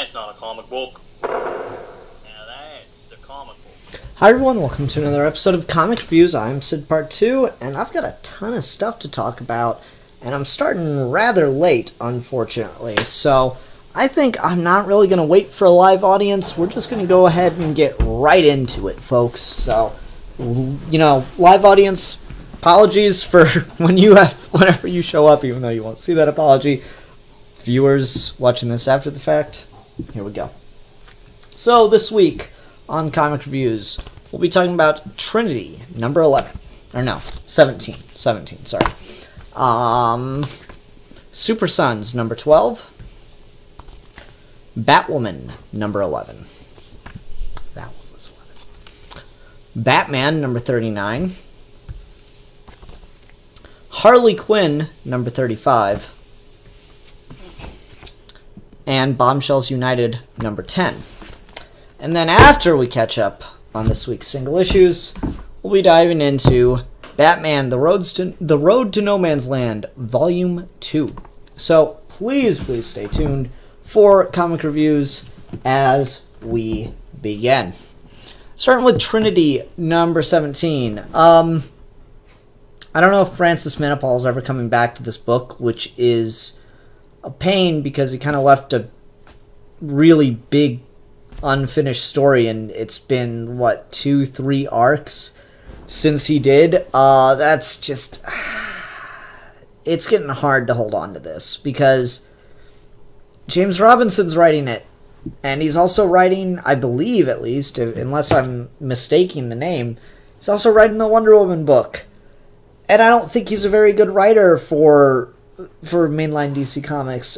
That's not a comic book. Now that's a comic book. Hi everyone, welcome to another episode of Comic Reviews. I'm Sid Part 2, and I've got a ton of stuff to talk about, and I'm starting rather late, unfortunately. So I think I'm not really going to wait for a live audience. We're just going to go ahead and get right into it, folks. So, you know, live audience, apologies for whenever you show up, even though you won't see that apology. Viewers watching this after the fact, here we go. So this week on Comic Reviews, we'll be talking about Trinity, number 11. Or no, 17, sorry. Supersons, number 12. Batwoman, number 11. That one was 11. Batman, number 39. Harley Quinn, number 35. And Bombshells United, number 10. And then after we catch up on this week's single issues, we'll be diving into Batman, The Road to No Man's Land, Volume 2. So please stay tuned for comic reviews as we begin. Starting with Trinity, number 17. I don't know if Francis Manapul is ever coming back to this book, which is a pain because he kind of left a really big unfinished story, and it's been, what, 2-3 arcs since he did. That's just... It's getting hard to hold on to this because James Robinson's writing it, and he's also writing, I believe at least, unless I'm mistaking the name, he's also writing the Wonder Woman book. And I don't think he's a very good writer for mainline DC Comics.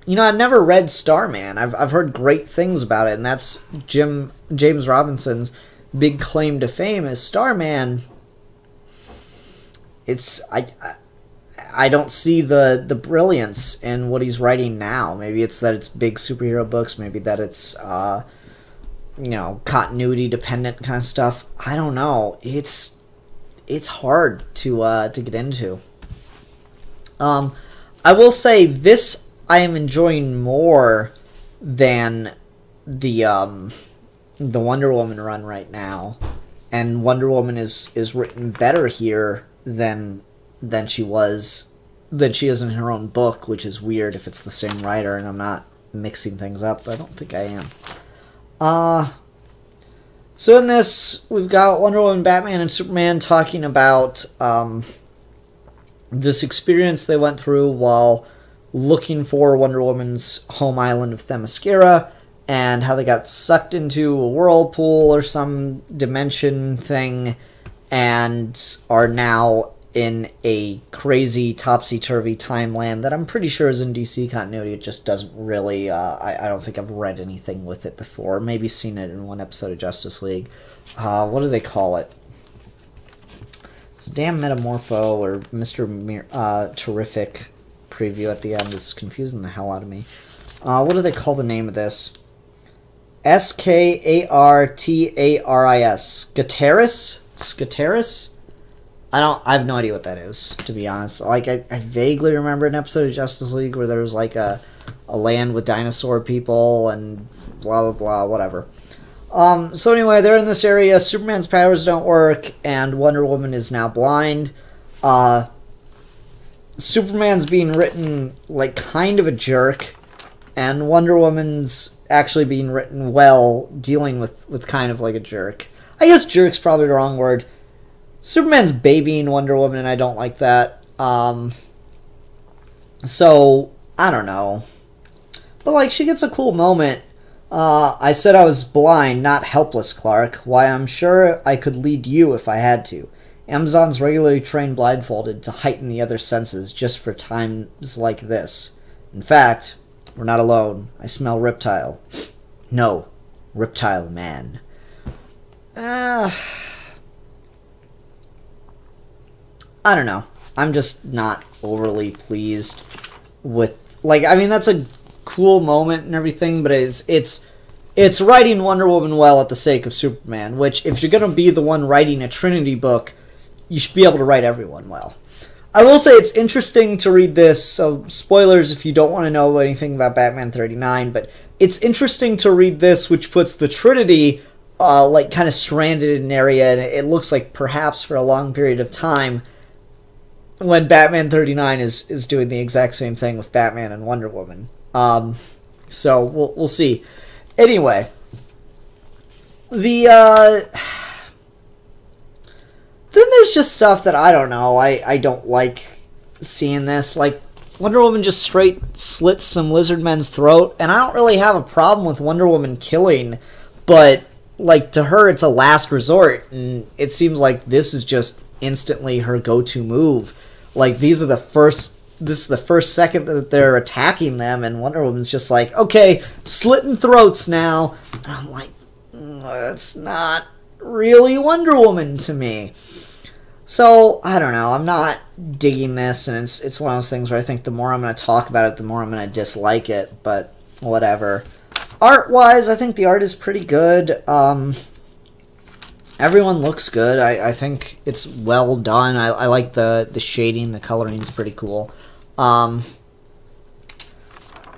You know, I've never read Starman. I've heard great things about it, and that's James Robinson's big claim to fame is Starman. I don't see the brilliance in what he's writing now. Maybe it's that it's big superhero books. Maybe that it's you know, continuity dependent kind of stuff. I don't know. It's hard to get into. I will say this I am enjoying more than the Wonder Woman run right now, and Wonder Woman is written better here than she is in her own book, which is weird if it's the same writer and I'm not mixing things up, but I don't think I am. So in this, we've got Wonder Woman, Batman, and Superman talking about this experience they went through while looking for Wonder Woman's home island of Themyscira, and how they got sucked into a whirlpool or some dimension thing and are now in a crazy topsy-turvy timeline that I'm pretty sure is in DC continuity. It just doesn't really, I don't think I've read anything with it before. Maybe seen it in one episode of Justice League. What do they call it? This damn Metamorpho or Mr. Terrific preview at the end is confusing the hell out of me. What do they call the name of this? Skartaris? Skataris? I have no idea what that is, to be honest. Like, I vaguely remember an episode of Justice League where there was like a land with dinosaur people and blah blah blah, whatever. So anyway, they're in this area, Superman's powers don't work, and Wonder Woman is now blind. Superman's being written like kind of a jerk, and Wonder Woman's actually being written well, dealing with kind of like a jerk. I guess jerk's probably the wrong word. Superman's babying Wonder Woman, and I don't like that. So, I don't know. But, like, she gets a cool moment. I said I was blind, not helpless, Clark. Why, I'm sure I could lead you if I had to. Amazons regularly train blindfolded to heighten the other senses just for times like this. In fact, we're not alone. I smell reptile. No, reptile man. I don't know. I'm just not overly pleased with, like, I mean, that's a cool moment and everything, but it's writing Wonder Woman well at the sake of Superman, which, if you're going to be the one writing a Trinity book, you should be able to write everyone well. I will say it's interesting to read this, so spoilers if you don't want to know anything about Batman 39, but it's interesting to read this, which puts the Trinity, like, kind of stranded in an area, and it looks like perhaps for a long period of time, when Batman 39 is doing the exact same thing with Batman and Wonder Woman. So, we'll see. Anyway, then there's just stuff that I don't know. I don't like seeing this. Like, Wonder Woman just straight slits some lizard men's throat, and I don't really have a problem with Wonder Woman killing, but, like, to her it's a last resort, and it seems like this is just instantly her go-to move. Like, this is the first second that they're attacking them, and Wonder Woman's just like, okay, slitting throats now. And I'm like, that's not really Wonder Woman to me. So, I don't know, I'm not digging this, and it's one of those things where I think the more I'm going to talk about it, the more I'm going to dislike it, but whatever. Art-wise, I think the art is pretty good. Everyone looks good. I think it's well done. I like the shading, the coloring's pretty cool. But,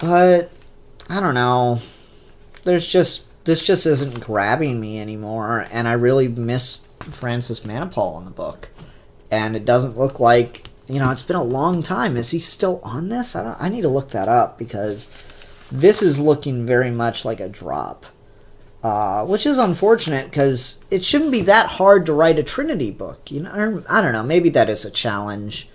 I don't know. This just isn't grabbing me anymore, and I really miss Francis Manipal in the book. And it doesn't look like, it's been a long time. Is he still on this? I need to look that up, because this is looking very much like a drop. Which is unfortunate, because it shouldn't be that hard to write a Trinity book. I don't know, maybe that is a challenge.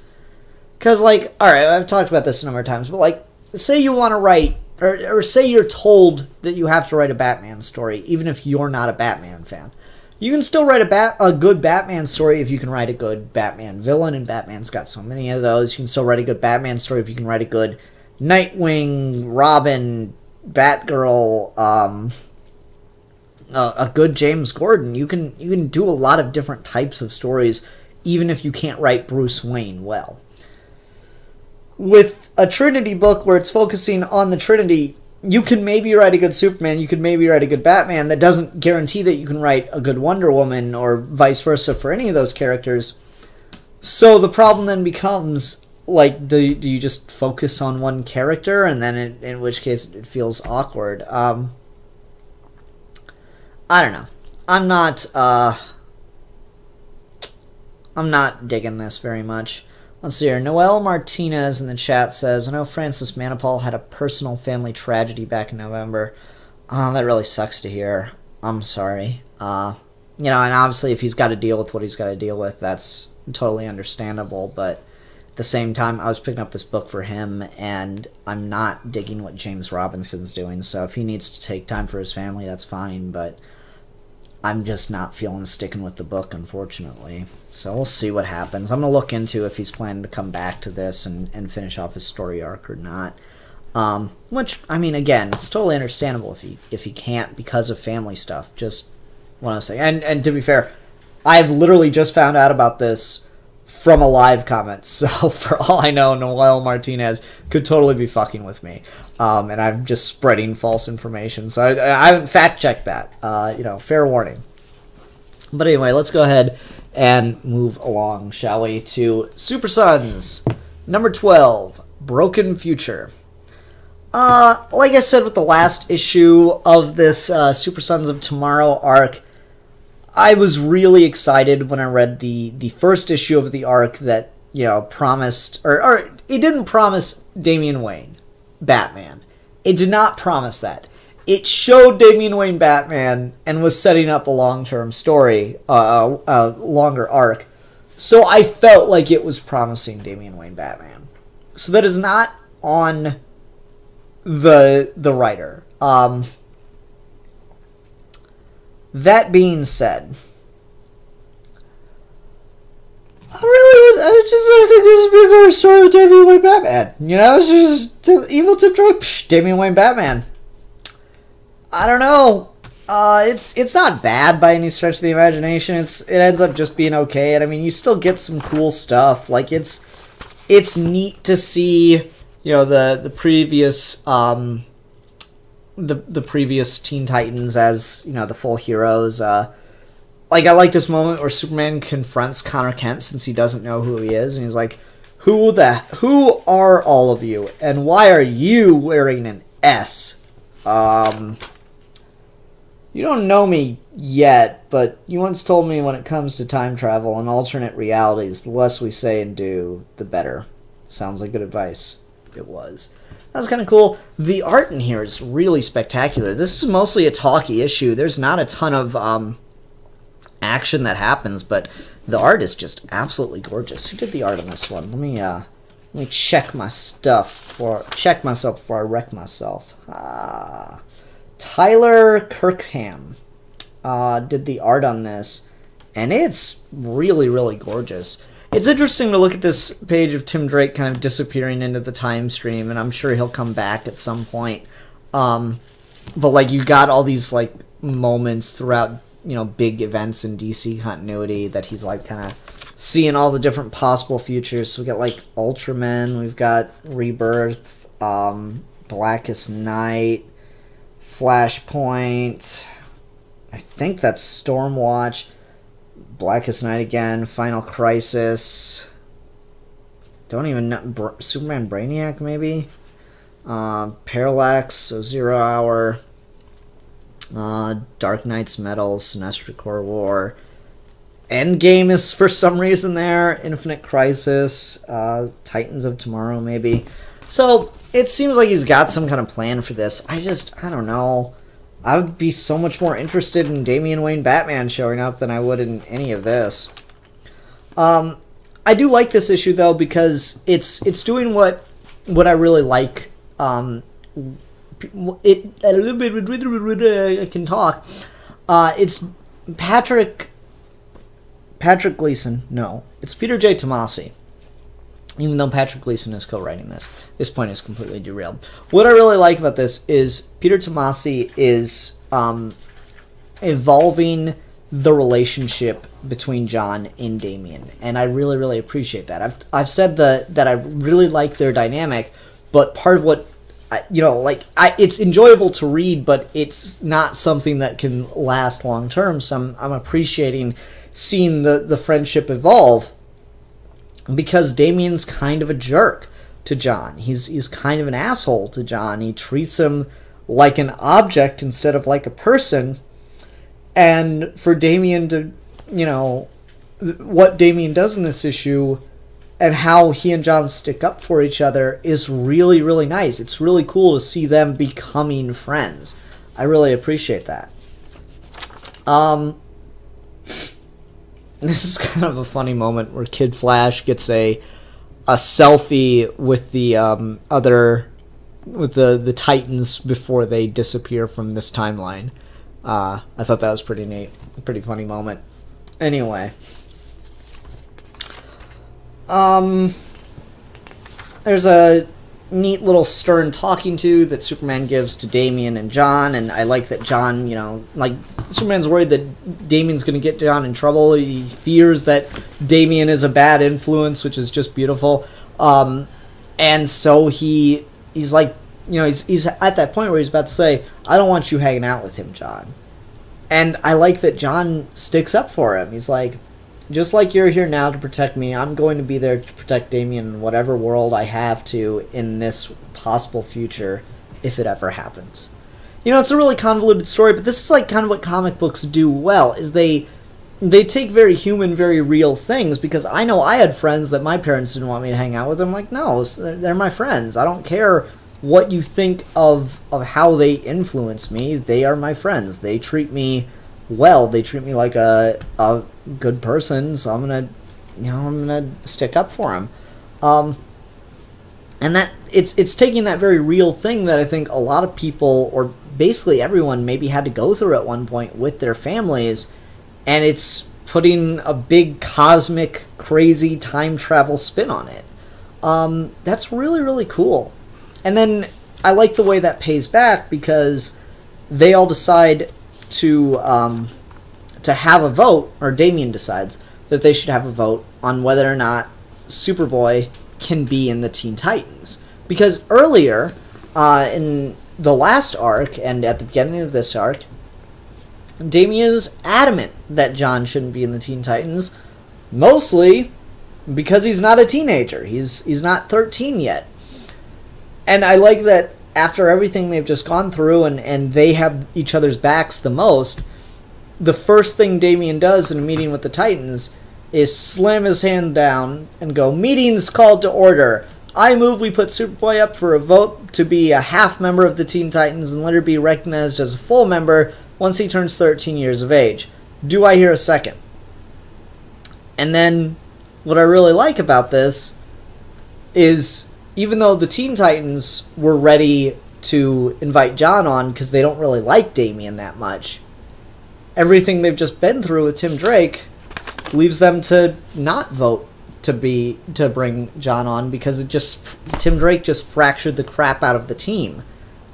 Because, like, alright, I've talked about this a number of times, but, like, say you want to write, or say you're told that you have to write a Batman story, even if you're not a Batman fan. You can still write a good Batman story if you can write a good Batman villain, and Batman's got so many of those. You can still write a good Batman story if you can write a good Nightwing, Robin, Batgirl, a good James Gordon. You can do a lot of different types of stories, even if you can't write Bruce Wayne well. With a Trinity book where it's focusing on the Trinity, you can maybe write a good Superman, you can maybe write a good Batman. That doesn't guarantee that you can write a good Wonder Woman, or vice versa for any of those characters. So the problem then becomes, like, do you just focus on one character, and then in which case it feels awkward. I don't know. I'm not digging this very much. Let's see here. Noel Martinez in the chat says, I know Francis Manipal had a personal family tragedy back in November. That really sucks to hear. I'm sorry. And obviously if he's got to deal with what he's got to deal with, that's totally understandable. But at the same time, I was picking up this book for him, and I'm not digging what James Robinson's doing. So if he needs to take time for his family, that's fine. But I'm just not feeling sticking with the book, unfortunately. So we'll see what happens. I'm going to look into if he's planning to come back to this and finish off his story arc or not. Which, I mean, again, it's totally understandable if he can't because of family stuff. Just want to say. And to be fair, I've literally just found out about this from a live comment. So for all I know, Noel Martinez could totally be fucking with me. And I'm just spreading false information. So I haven't fact-checked that. Fair warning. But anyway, let's go ahead and move along, shall we, to Supersons, number 12, Broken Future. Like I said with the last issue of this Supersons of Tomorrow arc, I was really excited when I read the first issue of the arc that, promised, or it didn't promise Damian Wayne, Batman. It did not promise that. It showed Damian Wayne Batman and was setting up a long-term story, a longer arc. So I felt like it was promising Damian Wayne Batman. So that is not on the writer. That being said, I think this would be a better story with Damian Wayne Batman. It's just evil Tim Drake, Damian Wayne Batman. I don't know. It's not bad by any stretch of the imagination. It ends up just being okay, and I mean, you still get some cool stuff. Like it's neat to see, the previous the previous Teen Titans as the full heroes. I like this moment where Superman confronts Connor Kent since he doesn't know who he is, and he's like, Who are all of you, and why are you wearing an S? You don't know me yet, but you once told me when it comes to time travel and alternate realities, the less we say and do, the better. Sounds like good advice. It was. That was kind of cool. The art in here is really spectacular. This is mostly a talky issue. There's not a ton of action that happens, but the art is just absolutely gorgeous. Who did the art on this one? Let me check my stuff check myself before I wreck myself. Tyler Kirkham did the art on this, and it's really, really gorgeous. It's interesting to look at this page of Tim Drake kind of disappearing into the time stream, and I'm sure he'll come back at some point. But like, you got all these like moments throughout, you know, big events in DC continuity that he's like kind of seeing all the different possible futures. So we got like Ultraman, we've got Rebirth, Blackest Night, Flashpoint, I think that's Stormwatch, Blackest Night again, Final Crisis, don't even know, Superman Brainiac maybe, Parallax, so 0 Hour, Dark Knight's Metal, Sinestro Corps War, Endgame is for some reason there, Infinite Crisis, Titans of Tomorrow maybe. So it seems like he's got some kind of plan for this. I don't know. I would be so much more interested in Damian Wayne Batman showing up than I would in any of this. I do like this issue though, because it's doing what I really like. It a little bit I can talk. It's Patrick Gleason. No, it's Peter J. Tomasi. Even though Patrick Gleason is co-writing this point is completely derailed. What I really like about this is Peter Tomasi is evolving the relationship between John and Damian, and I really, really appreciate that. I've said that I really like their dynamic, but part of what it's enjoyable to read, but it's not something that can last long term. So I'm appreciating seeing the friendship evolve. Because Damian's kind of a jerk to John. He's kind of an asshole to John. He treats him like an object instead of like a person. And for Damian to, you know, what Damian does in this issue and how he and John stick up for each other is really, really nice. It's really cool to see them becoming friends. I really appreciate that. This is kind of a funny moment where Kid Flash gets a selfie with the the Titans before they disappear from this timeline. I thought that was pretty neat, a pretty funny moment. Anyway, there's a neat little stern talking to that Superman gives to Damian and John, and I like that John, you know, like, Superman's worried that Damian's going to get John in trouble. He fears that Damian is a bad influence, which is just beautiful. And so he's like, you know, he's at that point where he's about to say, I don't want you hanging out with him, John. And I like that John sticks up for him. He's like, just like you're here now to protect me, I'm going to be there to protect Damian in whatever world I have to in this possible future, if it ever happens. You know, it's a really convoluted story, but this is like kind of what comic books do well, is they take very human, very real things, because I know I had friends that my parents didn't want me to hang out with. I'm like, no, they're my friends. I don't care what you think of how they influence me. They are my friends. They treat me well. They treat me like a good person, so I'm gonna stick up for them. And that it's taking that very real thing that I think a lot of people, or basically everyone, maybe had to go through at one point with their families, and it's putting a big cosmic crazy time travel spin on it. That's really, really cool. And then I like the way that pays back, because they all decide to have a vote, or Damian decides that they should have a vote on whether or not Superboy can be in the Teen Titans. Because earlier, in the last arc, and at the beginning of this arc, Damian is adamant that John shouldn't be in the Teen Titans, mostly because he's not a teenager. He's not 13 yet. And I like that after everything they've just gone through and they have each other's backs the most, the first thing Damian does in a meeting with the Titans is slam his hand down and go, "Meeting's called to order. I move we put Superboy up for a vote to be a half member of the Teen Titans and let her be recognized as a full member once he turns 13 years of age. Do I hear a second?" And then what I really like about this is even though the Teen Titans were ready to invite John on because they don't really like Damian that much, everything they've just been through with Tim Drake leaves them to not vote to bring John on because Tim Drake just fractured the crap out of the team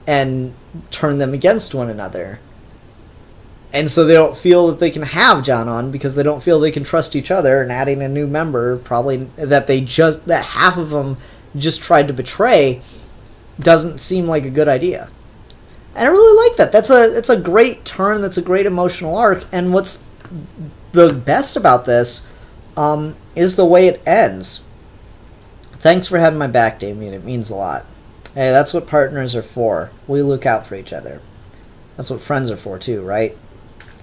and turned them against one another. And so they don't feel that they can have John on because they don't feel they can trust each other, and adding a new member probably that half of them just tried to betray doesn't seem like a good idea. And I really like that. That's a great turn. That's a great emotional arc. And what's the best about this is the way it ends. "Thanks for having my back, Damian. It means a lot. Hey, that's what partners are for. We look out for each other. That's what friends are for too, right?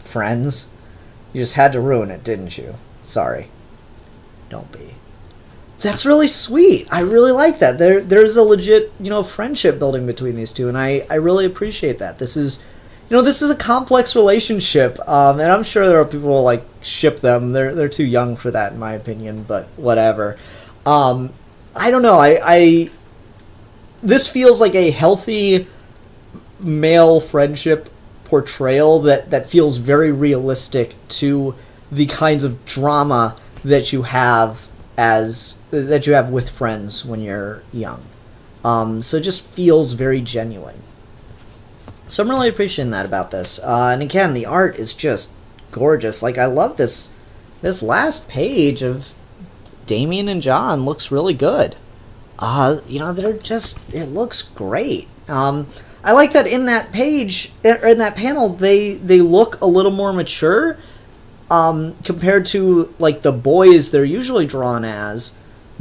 Friends? You just had to ruin it, didn't you? Sorry. Don't be." That's really sweet. I really like that. There's a legit, friendship building between these two, and I really appreciate that. This is a complex relationship, and I'm sure there are people who like ship them. They're too young for that, in my opinion, but whatever. I don't know. This feels like a healthy male friendship portrayal that feels very realistic to the kinds of drama that you have with friends when you're young. So it just feels very genuine. So I'm really appreciating that about this. And again, the art is just gorgeous. Like, I love this last page of Damian and John looks really good. It looks great. I like that in that page, or in that panel, they look a little more mature compared to like the boys they're usually drawn as,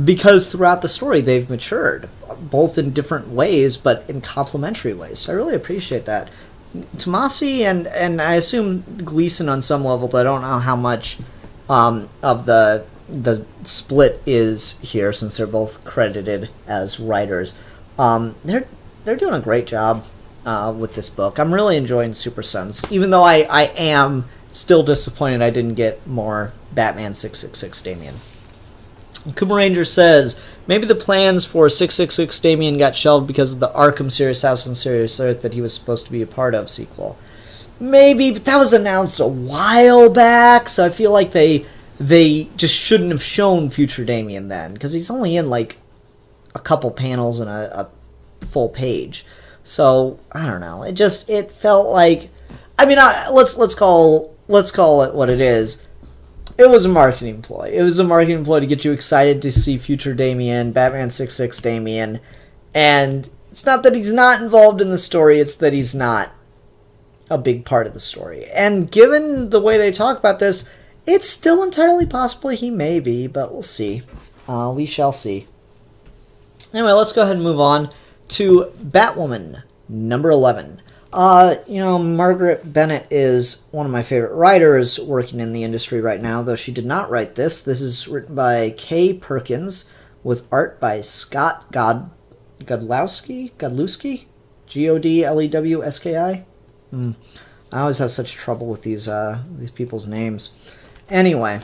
because throughout the story they've matured, both in different ways but in complementary ways. So I really appreciate that. Tomasi and I assume Gleason on some level, but I don't know how much of the split is here since they're both credited as writers. They're doing a great job with this book. I'm really enjoying Supersons, even though I am still disappointed I didn't get more Batman 666 Damian. Kuma Ranger says, maybe the plans for 666 Damian got shelved because of the Arkham Serious House on Serious Earth that he was supposed to be a part of sequel. Maybe, but that was announced a while back, so I feel like they just shouldn't have shown future Damian then, because he's only in like a couple panels and a full page. So I don't know. It felt like, I mean, let's call it what it is. It was a marketing ploy. It was a marketing ploy to get you excited to see future Damian, Batman 666 Damian, and it's not that he's not involved in the story, it's that he's not a big part of the story. And given the way they talk about this, it's still entirely possible he may be, but we'll see. We shall see. Anyway, let's go ahead and move on to Batwoman, number 11. Marguerite Bennett is one of my favorite writers working in the industry right now, though she did not write this. This is written by K. Perkins, with art by Scott Godlewski? Godlewski? I always have such trouble with these people's names. Anyway.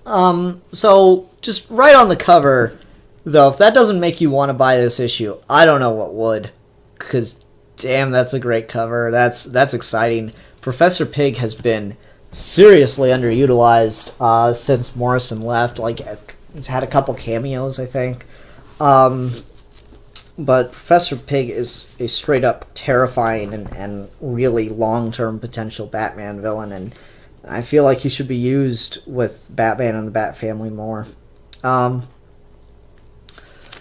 So, just right on the cover, though, if that doesn't make you want to buy this issue, I don't know what would. Because, damn, that's a great cover. That's exciting. Professor Pig has been seriously underutilized since Morrison left. Like, he's had a couple cameos, I think. But Professor Pig is a straight-up terrifying and really long-term potential Batman villain, and I feel like he should be used with Batman and the Bat family more.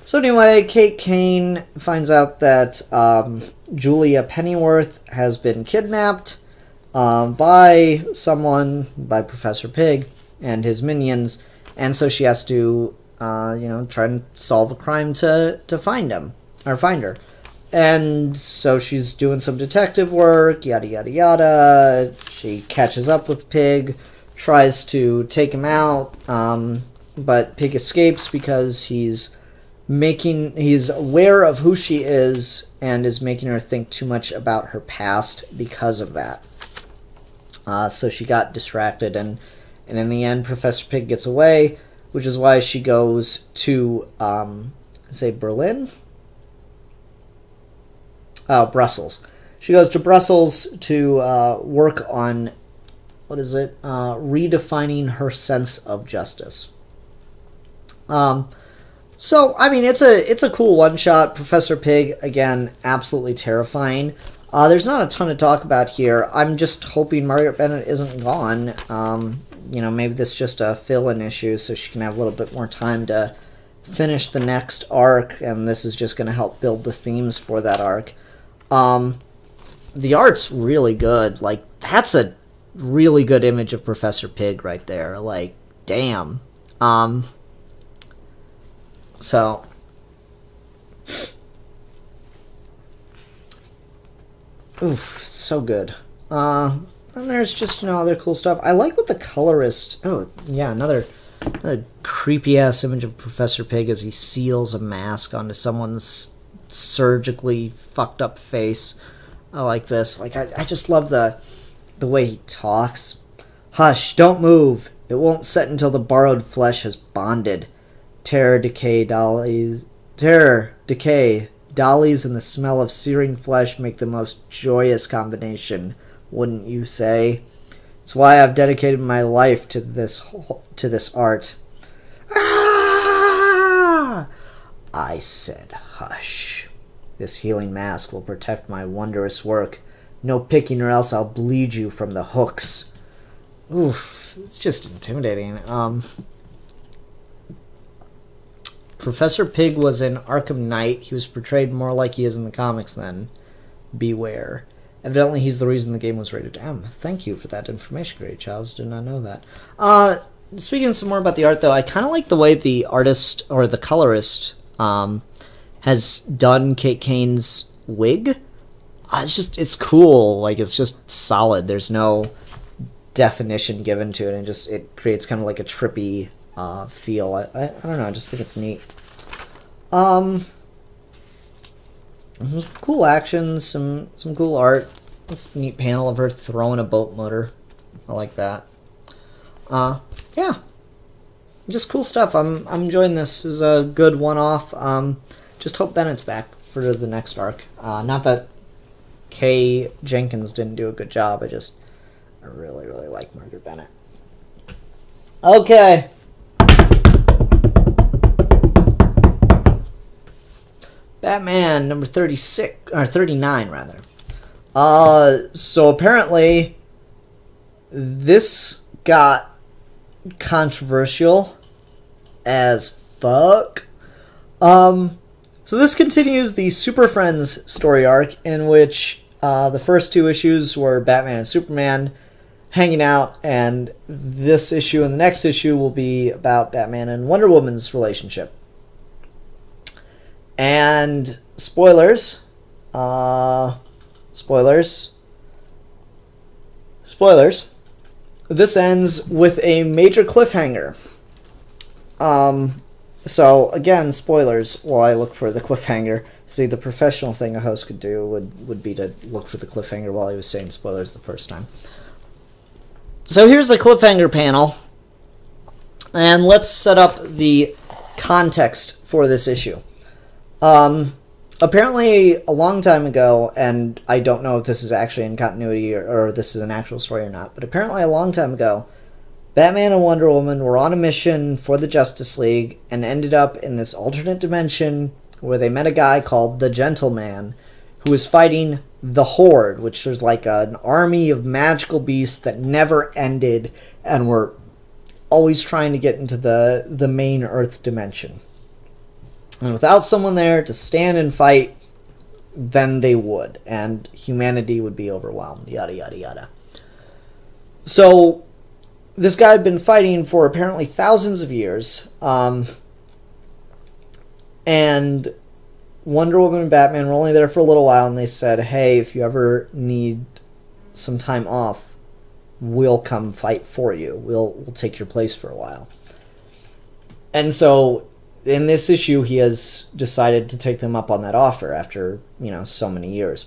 So anyway, Kate Kane finds out that Julia Pennyworth has been kidnapped by Professor Pig and his minions, and so she has to, try and solve a crime to find him, or find her. And so she's doing some detective work, yada yada yada. She catches up with Pig, tries to take him out, but Pig escapes because he's aware of who she is and is making her think too much about her past because of that. So she got distracted, and in the end, Professor Pig gets away, which is why she goes to, Berlin? Brussels. She goes to Brussels to work on, redefining her sense of justice. So, I mean, it's a cool one-shot. Professor Pig, again, absolutely terrifying. There's not a ton to talk about here. I'm just hoping Margaret Bennett isn't gone. Maybe this is just a fill-in issue so she can have a little bit more time to finish the next arc, and this is just going to help build the themes for that arc. The art's really good. Like, that's a really good image of Professor Pig right there. Like, damn. So, oof, so good. And there's just, other cool stuff. I like what the colorist... Oh, yeah, another creepy-ass image of Professor Pig as he seals a mask onto someone's surgically fucked up face. I like this. Like, I just love the way he talks. Hush, don't move. It won't set until the borrowed flesh has bonded. Terror, decay, dollies, and the smell of searing flesh make the most joyous combination, wouldn't you say? It's why I've dedicated my life to this art. Ah! I said, hush. This healing mask will protect my wondrous work. No picking or else I'll bleed you from the hooks. Oof, it's just intimidating. Professor Pig was in Arkham Knight. He was portrayed more like he is in the comics then. Beware. Evidently, he's the reason the game was rated M. Thank you for that information, Great Charles. Did not know that. Speaking some more about the art, though, I kind of like the way the artist, or the colorist, has done Kate Kane's wig. It's cool. Like, it's just solid. There's no definition given to it, and it creates kind of like a trippy feel. I don't know, I just think it's neat. Some cool action, some cool art. This neat panel of her throwing a boat motor. I like that. Yeah. Just cool stuff. I'm enjoying this. It was a good one-off. Just hope Bennett's back for the next arc. Not that Kay Jenkins didn't do a good job. I really, really like Margaret Bennett. Okay. Batman number 36, or 39 rather. So apparently this got controversial as fuck. So this continues the Super Friends story arc, in which the first two issues were Batman and Superman hanging out, and this issue and the next issue will be about Batman and Wonder Woman's relationship. And spoilers, this ends with a major cliffhanger. So again, spoilers while I look for the cliffhanger. See, the professional thing a host could do would be to look for the cliffhanger while he was saying spoilers the first time. So here's the cliffhanger panel, and let's set up the context for this issue. Apparently a long time ago, and I don't know if this is actually in continuity or this is an actual story or not, but apparently a long time ago, Batman and Wonder Woman were on a mission for the Justice League and ended up in this alternate dimension where they met a guy called the Gentleman who was fighting the Horde, which was like an army of magical beasts that never ended and were always trying to get into the main Earth dimension. And without someone there to stand and fight, then they would, and humanity would be overwhelmed, yada, yada, yada. So, this guy had been fighting for apparently thousands of years. And Wonder Woman and Batman were only there for a little while, and they said, hey, if you ever need some time off, we'll come fight for you. We'll take your place for a while. And so in this issue, he has decided to take them up on that offer after, so many years.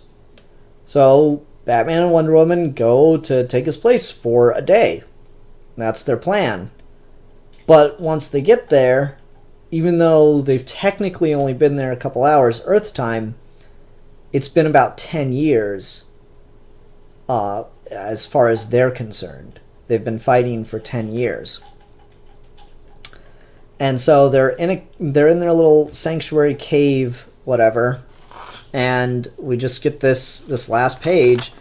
So Batman and Wonder Woman go to take his place for a day. That's their plan. But once they get there, even though they've technically only been there a couple hours Earth time, it's been about 10 years as far as they're concerned. They've been fighting for 10 years. And so they're in their little sanctuary cave, whatever, and we just get this last page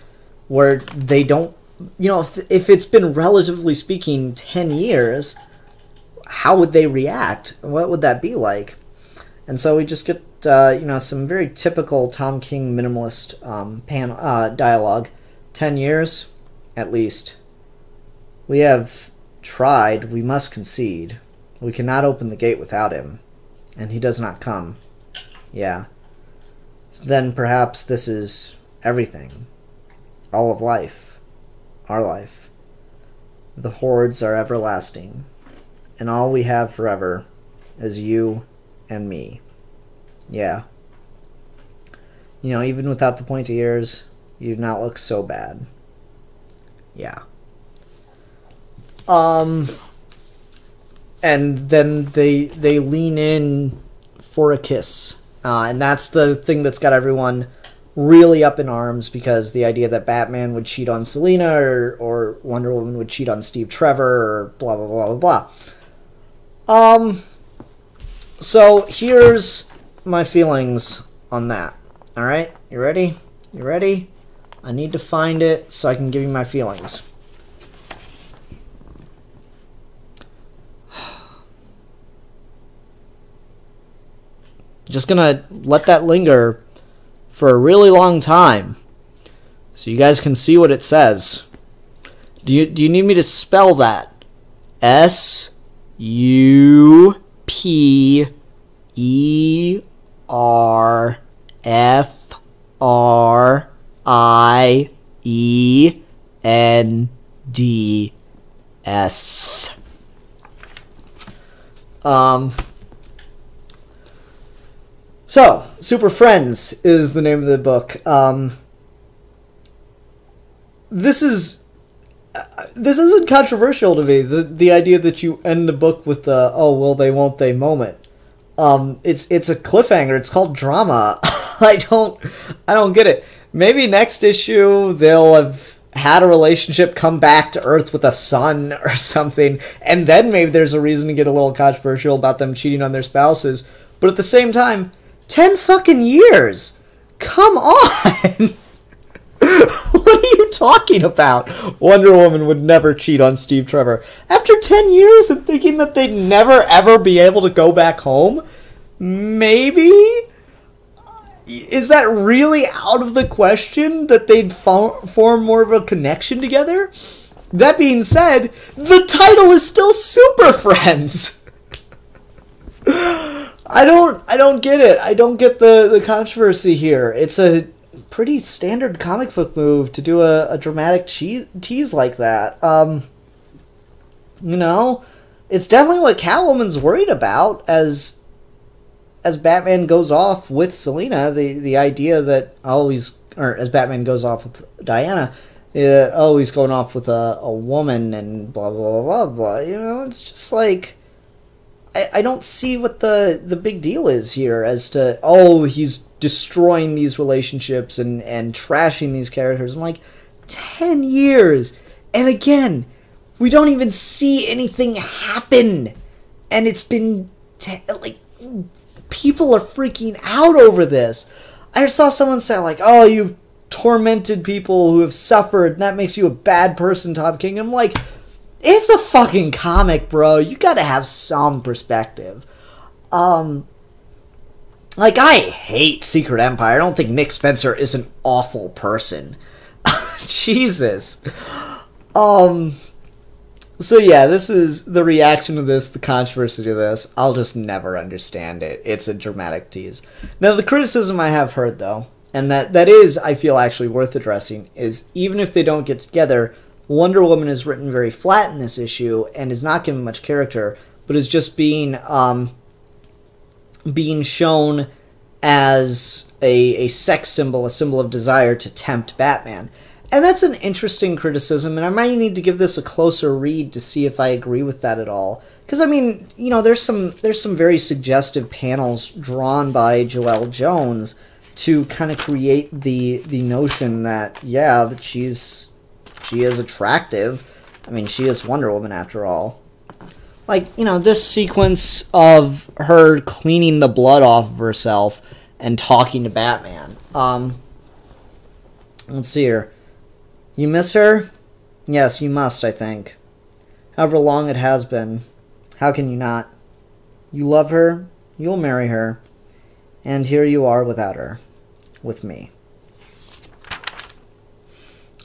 where they don't, if it's been relatively speaking 10 years, how would they react? What would that be like? And so we just get some very typical Tom King minimalist dialogue. 10 years, at least. We have tried. We must concede. We cannot open the gate without him, and he does not come. Yeah. So then perhaps this is everything. All of life. Our life. The hordes are everlasting, and all we have forever is you and me. Yeah. Even without the pointy ears, you do not look so bad. Yeah. And then they lean in for a kiss. And that's the thing that's got everyone really up in arms, because the idea that Batman would cheat on Selina or Wonder Woman would cheat on Steve Trevor or blah, blah, blah, blah, blah. So here's my feelings on that. All right? You ready? You ready? I need to find it so I can give you my feelings. Just gonna let that linger for a really long time so you guys can see what it says. Do you need me to spell that? SUPERFRIENDS. So, Super Friends is the name of the book. This isn't controversial to me. The idea that you end the book with the "oh, will they, won't they" moment. It's a cliffhanger. It's called drama. I don't get it. Maybe next issue they'll have had a relationship, come back to Earth with a son or something, and then maybe there's a reason to get a little controversial about them cheating on their spouses. But at the same time, 10 fucking years! Come on! What are you talking about? Wonder Woman would never cheat on Steve Trevor. After 10 years and thinking that they'd never ever be able to go back home? Maybe? Is that really out of the question that they'd form more of a connection together? That being said, the title is still Super Friends! I don't get it. I don't get the controversy here. It's a pretty standard comic book move to do a dramatic tease like that. It's definitely what Catwoman's worried about as Batman goes off with Selina. The idea that as Batman goes off with Diana, he's going off with a woman and blah blah blah blah. It's just like, I don't see what the big deal is here as to, he's destroying these relationships and trashing these characters. I'm like, 10 years. And again, we don't even see anything happen. And it's been, people are freaking out over this. I saw someone say, you've tormented people who have suffered, and that makes you a bad person, Tom King. I'm like, it's a fucking comic, bro. You gotta have some perspective. I hate Secret Empire. I don't think Nick Spencer is an awful person. Jesus. So yeah, this is the reaction to this, the controversy to this. I'll just never understand it. It's a dramatic tease. Now, the criticism I have heard, though, and that is, I feel, actually worth addressing, is even if they don't get together, Wonder Woman is written very flat in this issue and is not given much character, but is just being shown as a sex symbol, a symbol of desire to tempt Batman. And that's an interesting criticism, and I might need to give this a closer read to see if I agree with that at all. Because, I mean, you know, there's some very suggestive panels drawn by Joelle Jones to kind of create the notion that, yeah, that she is attractive. I mean, she is Wonder Woman after all. Like, you know, this sequence of her cleaning the blood off of herself and talking to Batman. Let's see here. You miss her? Yes, you must, I think. However long it has been. How can you not? You love her, you'll marry her, and here you are without her. With me.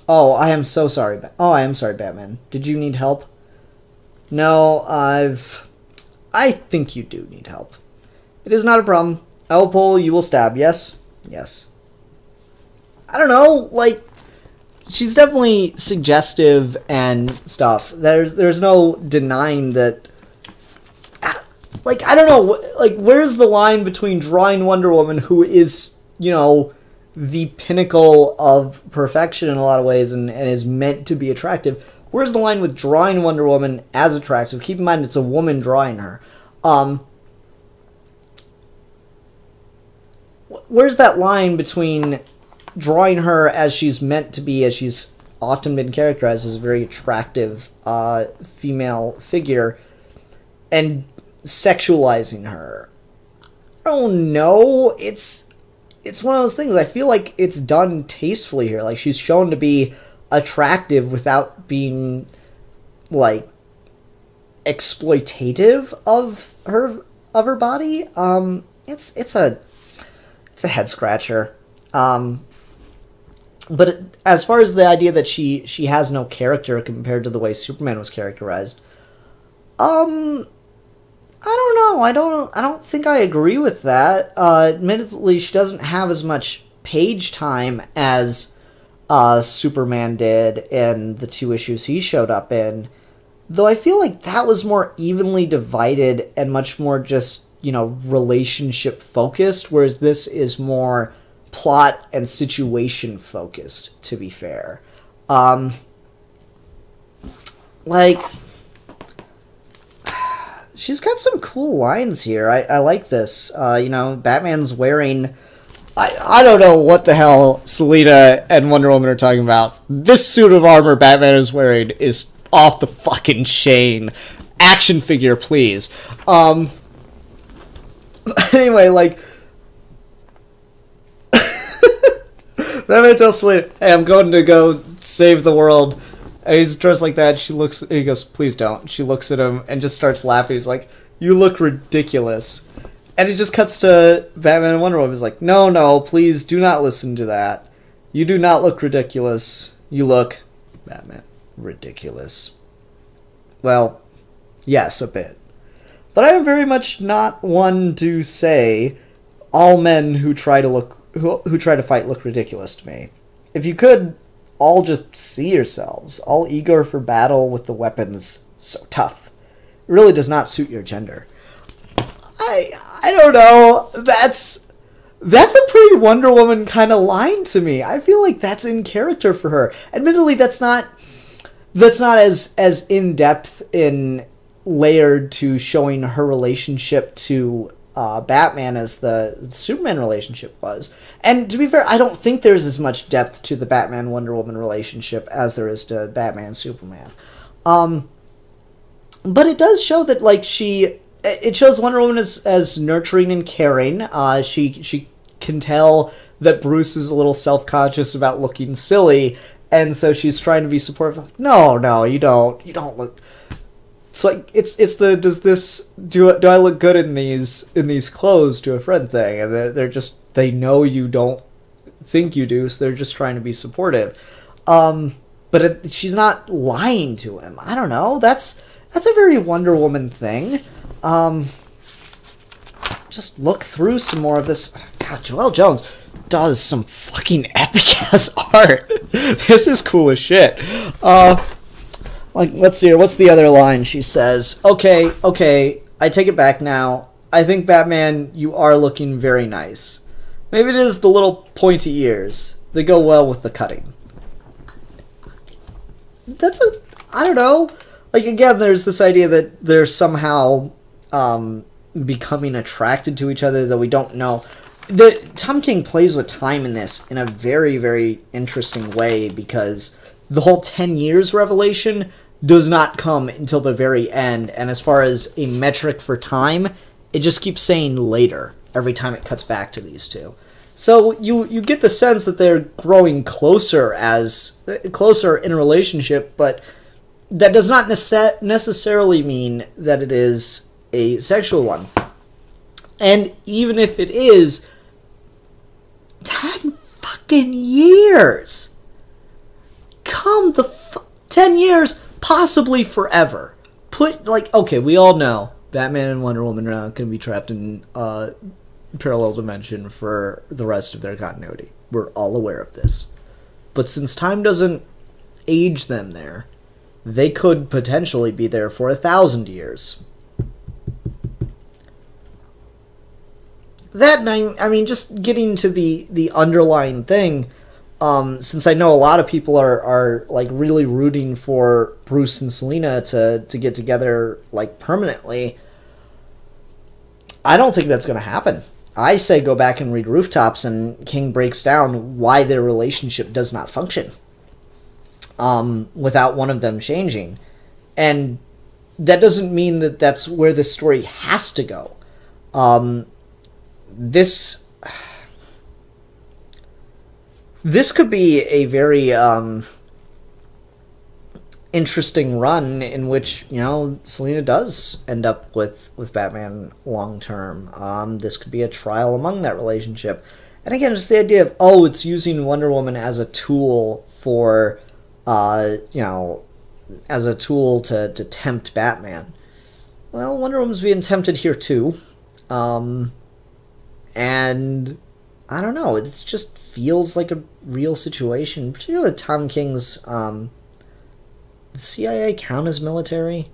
Oh, I am so sorry. I am sorry, Batman. Did you need help? No, I think you do need help. It is not a problem. I will pull, you will stab, yes? Yes. I don't know, like, she's definitely suggestive and stuff. There's no denying that. Like, I don't know. Like, where's the line between drawing Wonder Woman, who is, you know, the pinnacle of perfection in a lot of ways and is meant to be attractive? Where's the line with drawing Wonder Woman as attractive? Keep in mind, it's a woman drawing her. Where's that line between drawing her as she's meant to be, as she's often been characterized as a very attractive female figure, and sexualizing her? I don't know. It's one of those things. I feel like it's done tastefully here. Like, she's shown to be attractive without being, like, exploitative of her body. It's a head scratcher. But as far as the idea that she has no character compared to the way Superman was characterized, I don't know. I don't think I agree with that. Admittedly, she doesn't have as much page time as Superman did in the 2 issues he showed up in. Though I feel like that was more evenly divided and much more just, you know, relationship focused, whereas this is more plot and situation focused, to be fair. Like, she's got some cool lines here. I like this. You know, Batman's wearing... I don't know what the hell Selina and Wonder Woman are talking about. This suit of armor Batman is wearing is off the fucking chain. Action figure, please. Anyway, like... Batman tells Selina, hey, I'm going to go save the world. And he's dressed like that. She looks... He goes, please don't. She looks at him and just starts laughing. He's like, you look ridiculous. And it just cuts to Batman and Wonder Woman. He's like, no, please do not listen to that. You do not look ridiculous. You look, Batman, ridiculous. Well, yes, a bit. But I am very much not one to say all men who try to fight look ridiculous to me. If you could all just see yourselves, all eager for battle with the weapons so tough. It really does not suit your gender. I don't know. That's a pretty Wonder Woman kind of line to me. I feel like that's in character for her. Admittedly, that's not as in depth in layered to showing her relationship to Batman as the Superman relationship was. And to be fair, I don't think there's as much depth to the Batman Wonder Woman relationship as there is to Batman Superman. But it does show that, like, it shows Wonder Woman as nurturing and caring. She can tell that Bruce is a little self-conscious about looking silly, and so she's trying to be supportive. Like, no, you don't look. It's like do I look good in these clothes to a friend thing, and they know you don't think you do, so they're just trying to be supportive. but she's not lying to him. I don't know. That's a very Wonder Woman thing. Just look through some more of this. God, Joelle Jones does some fucking epic-ass art. This is cool as shit. Like, let's see here. What's the other line she says? Okay, I take it back now. I think, Batman, you are looking very nice. Maybe it is the little pointy ears. They go well with the cutting. I don't know. Like, again, there's this idea that they're somehow becoming attracted to each other, though we don't know. Tom King plays with time in this in a very, very interesting way, because the whole 10 years revelation does not come until the very end, and as far as a metric for time, it just keeps saying later every time it cuts back to these two. So you get the sense that they're growing closer in a relationship, but that does not necessarily mean that it is a sexual one. And even if it is, 10 fucking years! 10 years, possibly forever. Okay, we all know Batman and Wonder Woman are not going to be trapped in parallel dimension for the rest of their continuity. We're all aware of this. But since time doesn't age them there, they could potentially be there for 1,000 years. That, I mean, just getting to the underlying thing, since I know a lot of people are like really rooting for Bruce and Selina to get together like permanently, I don't think that's going to happen. I say go back and read Rooftops, and King breaks down why their relationship does not function without one of them changing. And that doesn't mean that that's where the story has to go. This could be a very interesting run in which, Selina does end up with Batman long term. This could be a trial among that relationship. And again, just the idea of, it's using Wonder Woman as a tool for, as a tool to tempt Batman. Well, Wonder Woman's being tempted here too. And I don't know, it just feels like a real situation, particularly with Tom King's, does CIA count as military?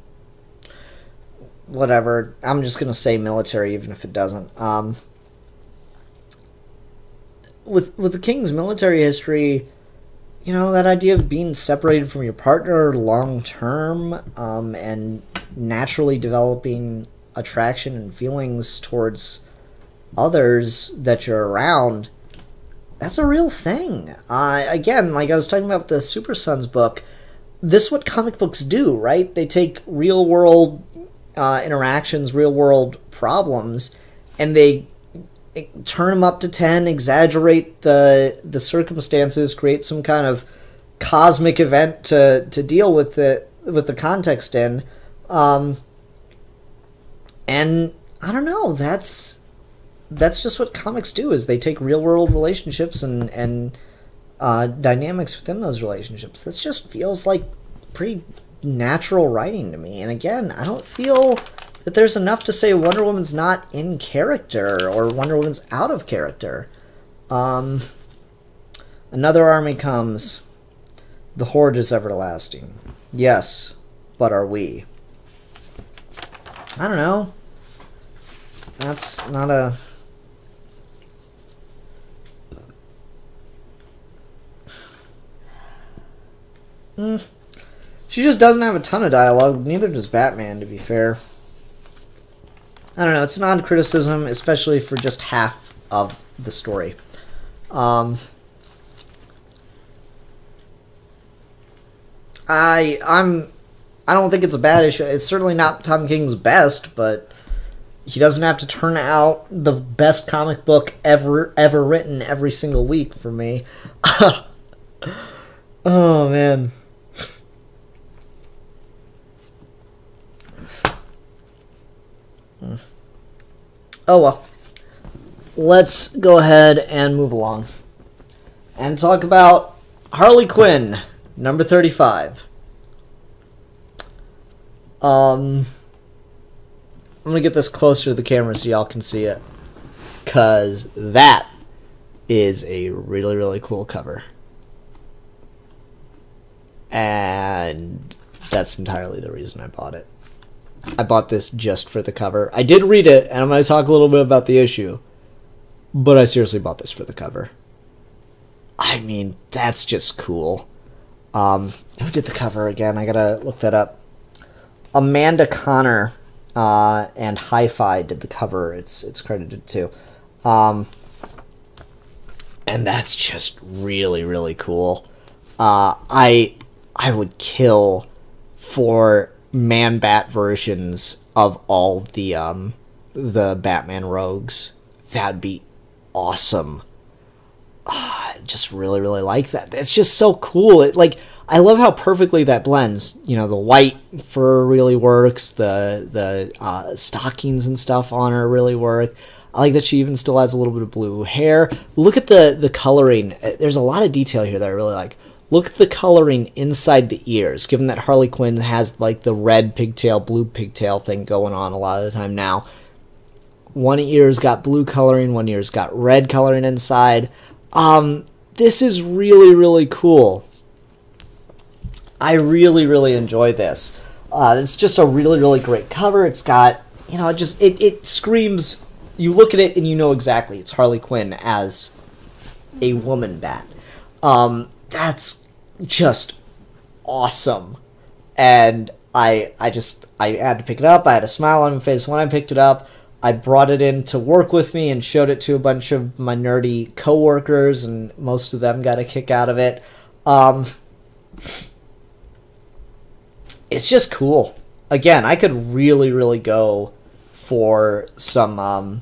Whatever, I'm just going to say military even if it doesn't. With the King's military history, that idea of being separated from your partner long term, and naturally developing attraction and feelings towards others that you're around, that's a real thing. Again, like I was talking about the Supersons book, this is what comic books do, right? They take real world interactions, real world problems, and they turn them up to 10, exaggerate the circumstances, create some kind of cosmic event to deal with the context in. And I don't know, that's just what comics do, is they take real world relationships and dynamics within those relationships. This just feels like pretty natural writing to me. And again, I don't feel that there's enough to say Wonder Woman's not in character or Wonder Woman's out of character. Another army comes. The horde is everlasting. Yes, but are we? I don't know. That's not a... She just doesn't have a ton of dialogue. Neither does Batman, to be fair. I don't know. It's an odd criticism, especially for just half of the story. I don't think it's a bad issue. It's certainly not Tom King's best, but he doesn't have to turn out the best comic book ever written every single week for me. Oh, man. Oh, well. Let's go ahead and move along and talk about Harley Quinn, number 35. I'm gonna get this closer to the camera so y'all can see it, cause that is a really, really cool cover. And that's entirely the reason I bought it. I bought this just for the cover. I did read it, and I'm going to talk a little bit about the issue, but I seriously bought this for the cover. I mean, that's just cool. Who did the cover again? I gotta look that up. Amanda Connor and Hi-Fi did the cover. It's credited too. And that's just really, really cool. I would kill for Man-Bat versions of all the Batman rogues. That'd be awesome. I just really, really like that. It's just so cool. I love how perfectly that blends. You know, the white fur really works. The stockings and stuff on her really work. I like that she even still has a little bit of blue hair. Look at the coloring. There's a lot of detail here that I really like. Look at the coloring inside the ears, given that Harley Quinn has like the red pigtail, blue pigtail thing going on a lot of the time now. One ear's got blue coloring, one ear's got red coloring inside. This is really, really cool. I really, really enjoy this. It's just a really, really great cover. It's got, you know, it screams, you look at it and you know exactly it's Harley Quinn as a woman bat. That's just awesome. And I had to pick it up. I had a smile on my face when I picked it up. I brought it in to work with me and showed it to a bunch of my nerdy coworkers, and most of them got a kick out of it. It's just cool. Again, I could really, really go for some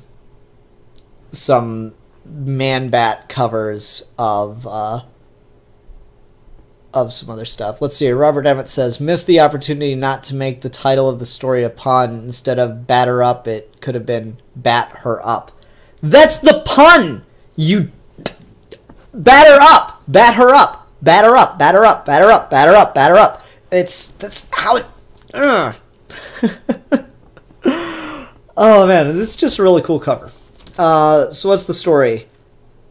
Man-Bat covers of some other stuff. Let's see. Robert Emmett says, missed the opportunity not to make the title of the story a pun. Instead of bat her up, it could have been bat her up. That's the pun! You bat her up! Bat her up! Bat her up! Bat her up! Bat her up! Bat her up! Bat her up! That's how it... Oh man, this is just a really cool cover. So what's the story?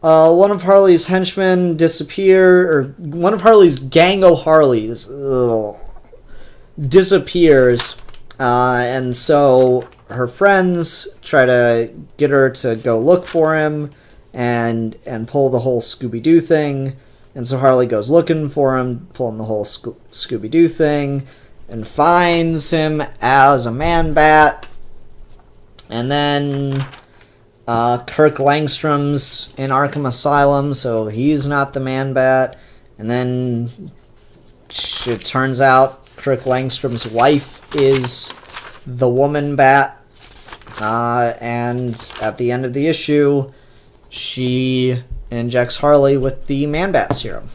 One of Harley's henchmen one of Harley's gang o' Harleys disappears, and so her friends try to get her to go look for him and pull the whole Scooby-Doo thing, and so Harley goes looking for him, pulling the whole Scooby-Doo thing, and finds him as a Man-Bat, and then... Kirk Langstrom's in Arkham Asylum, so he's not the Man-Bat. And then it turns out Kirk Langstrom's wife is the Woman-Bat. And at the end of the issue, she injects Harley with the Man-Bat serum.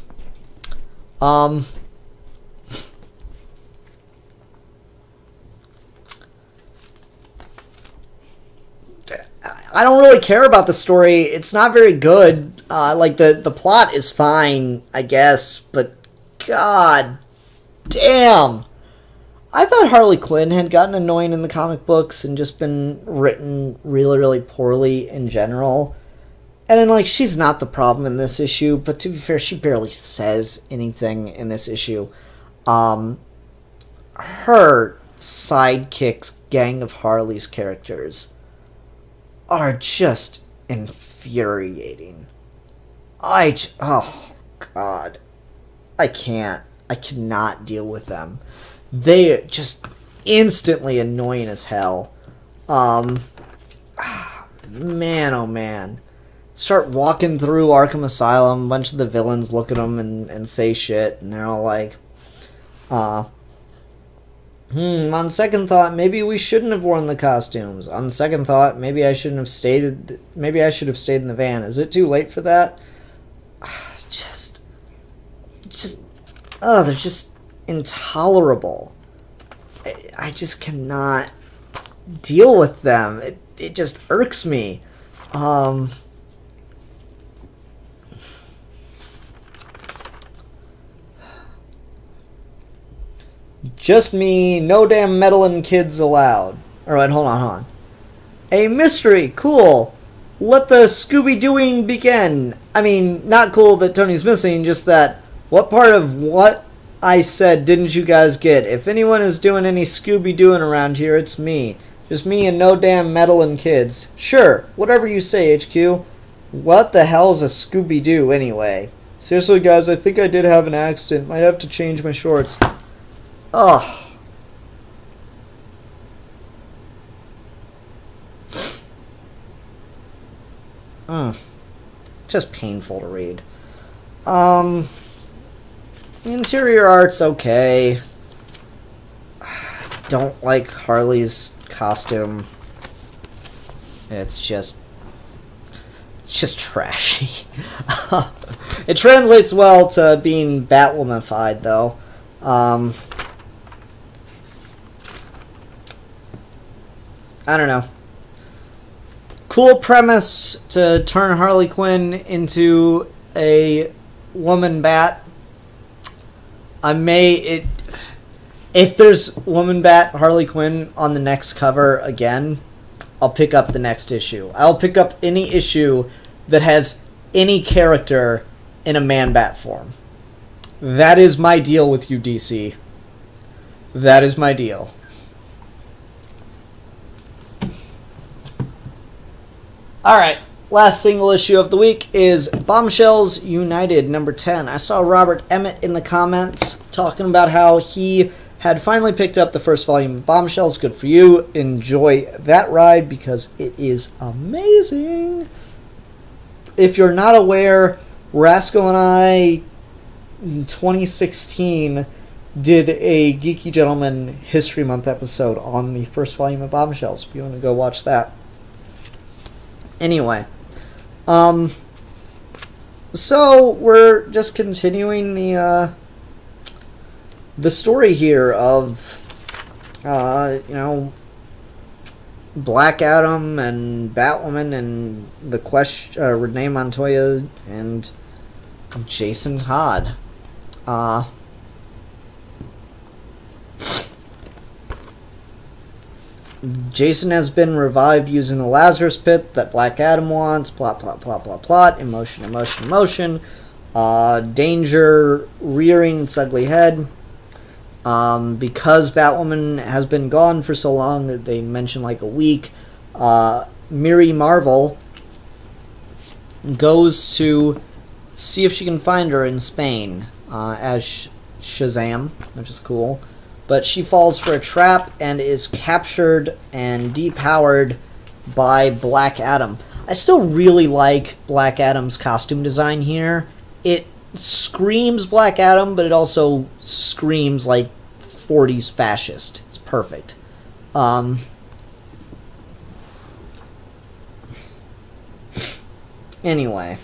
I don't really care about the story. It's not very good. The plot is fine, I guess, but god damn. I thought Harley Quinn had gotten annoying in the comic books and just been written really, really poorly in general. And then, she's not the problem in this issue, but to be fair, she barely says anything in this issue. Her sidekick's gang of Harley's characters are just infuriating. Oh god. I cannot deal with them. They're just instantly annoying as hell. Man, oh man. Start walking through Arkham Asylum, a bunch of the villains look at them and say shit, and they're all like, on second thought, maybe we shouldn't have worn the costumes. On second thought, maybe I should have stayed in the van. Is it too late for that? They're just intolerable. I just cannot deal with them. It just irks me. Just me, no damn meddling kids allowed. Alright, hold on. A mystery, cool. Let the Scooby-Dooing begin. I mean, not cool that Tony's missing, just that, what part of what I said didn't you guys get? If anyone is doing any Scooby-Dooing around here, it's me. Just me and no damn meddling kids. Sure, whatever you say, HQ. What the hell's a Scooby-Doo anyway? Seriously, guys, I think I did have an accident. Might have to change my shorts. Ugh. Just painful to read. Interior art's okay. I don't like Harley's costume. It's just trashy. It translates well to being Batwoman-fied, though. I don't know. Cool premise to turn Harley Quinn into a woman bat. If there's woman bat Harley Quinn on the next cover again, I'll pick up the next issue. I'll pick up any issue that has any character in a man bat form. That is my deal with you, DC. That is my deal. Alright, last single issue of the week is Bombshells United number 10. I saw Robert Emmett in the comments talking about how he had finally picked up the first volume of Bombshells. Good for you. Enjoy that ride because it is amazing. If you're not aware, Rasco and I in 2016 did a Geeky Gentleman History Month episode on the first volume of Bombshells. If you want to go watch that. Anyway, so we're just continuing the story here of, Black Adam and Batwoman and the Renee Montoya and Jason Todd. Jason has been revived using the Lazarus Pit that Black Adam wants. Plot, plot, plot, plot, plot. Emotion, emotion, emotion. Danger rearing its ugly head. Because Batwoman has been gone for so long that they mentioned like a week, Miri Marvel goes to see if she can find her in Spain as Shazam, which is cool. But she falls for a trap and is captured and depowered by Black Adam. I still really like Black Adam's costume design here. It screams Black Adam, but it also screams like 40s fascist. It's perfect. Anyway.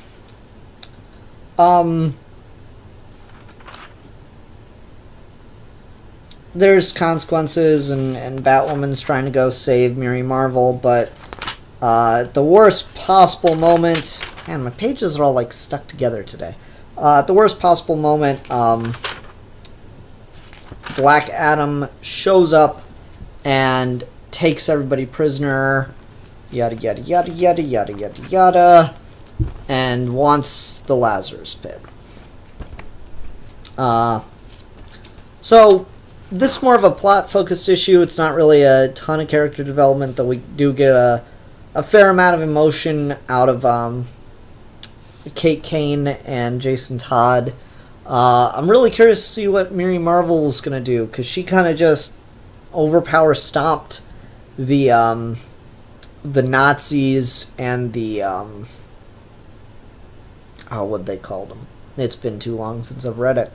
There's consequences, and Batwoman's trying to go save Miri Marvel, but at the worst possible moment... Man, my pages are all, like, stuck together today. At the worst possible moment, Black Adam shows up and takes everybody prisoner, yada, yada, yada, yada, yada, yada, yada, and wants the Lazarus Pit. So... this is more of a plot-focused issue. It's not really a ton of character development, though we do get a fair amount of emotion out of Kate Kane and Jason Todd. I'm really curious to see what Miri Marvel's going to do, because she kind of just overpower stomped the Nazis and the... what'd they call them? It's been too long since I've read it.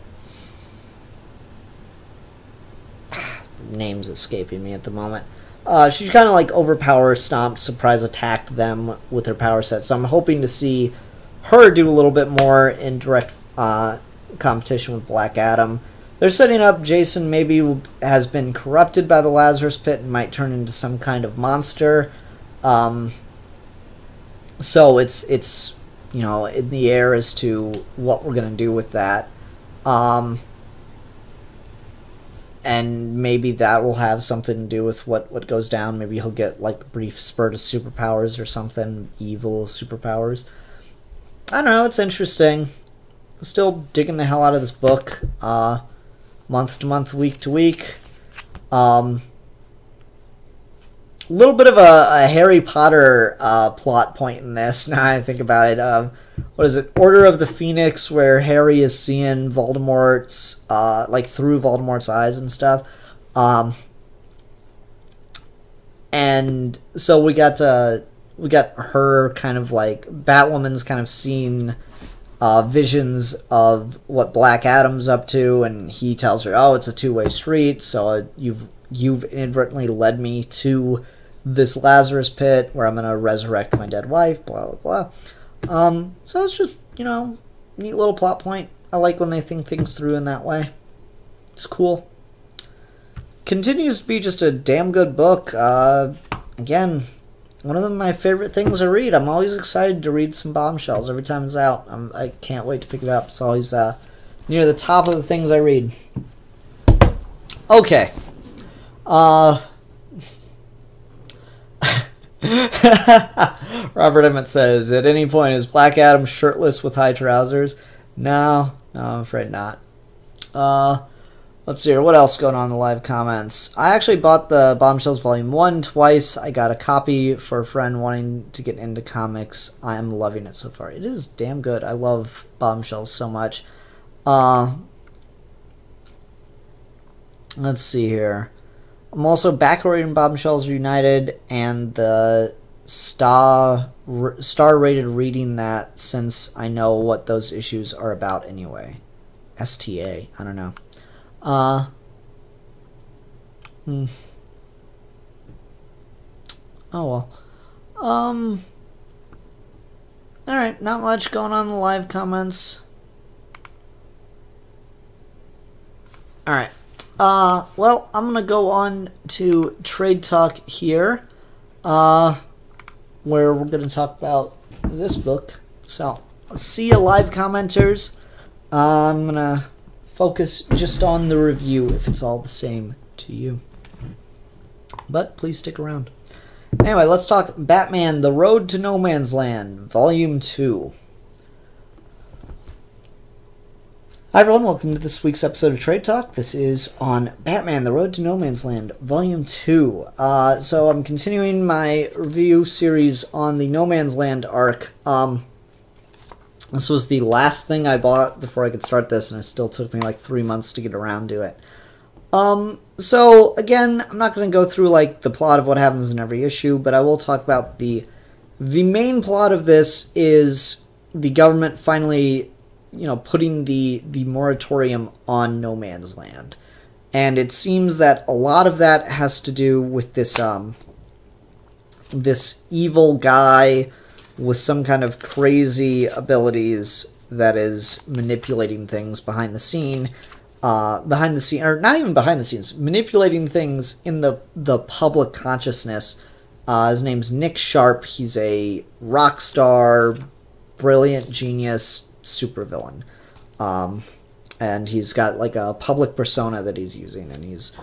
Name's escaping me at the moment. She kind of like overpower stomped, surprise attacked them with her power set. So I'm hoping to see her do a little bit more in direct competition with Black Adam. They're setting up Jason maybe has been corrupted by the Lazarus Pit and might turn into some kind of monster. So it's in the air as to what we're gonna do with that. and maybe that will have something to do with what goes down. Maybe he'll get like a brief spurt of superpowers or something, evil superpowers. I don't know, it's interesting. Still digging the hell out of this book, month to month, week to week. A little bit of a Harry Potter plot point in this, now I think about it. What is it? Order of the Phoenix, where Harry is seeing Voldemort's, like through Voldemort's eyes and stuff. And so we got her kind of like, Batwoman's kind of seeing visions of what Black Adam's up to, and he tells her, oh, it's a two-way street, so you've inadvertently led me to this Lazarus pit where I'm going to resurrect my dead wife, blah, blah, blah. So it's just, neat little plot point. I like when they think things through in that way. It's cool. Continues to be just a damn good book. Again, one of my favorite things I read. I'm always excited to read some Bombshells every time it's out. I can't wait to pick it up. It's always near the top of the things I read. Okay. Robert Emmett says, at any point, is Black Adam shirtless with high trousers? No, I'm afraid not. Let's see here. What else going on in the live comments? I actually bought the Bombshells Volume 1 twice. I got a copy for a friend wanting to get into comics. I am loving it so far. It is damn good. I love Bombshells so much. Let's see here. I'm also back reading Bombshells United, and the star rated reading that, since I know what those issues are about anyway. STA. I don't know. Oh well. Alright, not much going on in the live comments. Alright. Well, I'm gonna go on to Trade Talk here, where we're gonna talk about this book. So, see you live commenters. I'm gonna focus just on the review if it's all the same to you. But please stick around. Anyway, let's talk Batman: The Road to No Man's Land, Volume 2. Hi everyone, welcome to this week's episode of Trade Talk. This is on Batman: The Road to No Man's Land, Volume 2. So I'm continuing my review series on the No Man's Land arc. This was the last thing I bought before I could start this, and it still took me like 3 months to get around to it. So again, I'm not going to go through like the plot of what happens in every issue, but I will talk about the main plot of this is the government finally, putting the moratorium on No Man's Land. And it seems that a lot of that has to do with this this evil guy with some kind of crazy abilities that is manipulating things behind the scene, or not even behind the scenes, manipulating things in the public consciousness. His name's Nick Sharp. He's a rock star, brilliant genius, supervillain. And he's got like a public persona that he's using, and he's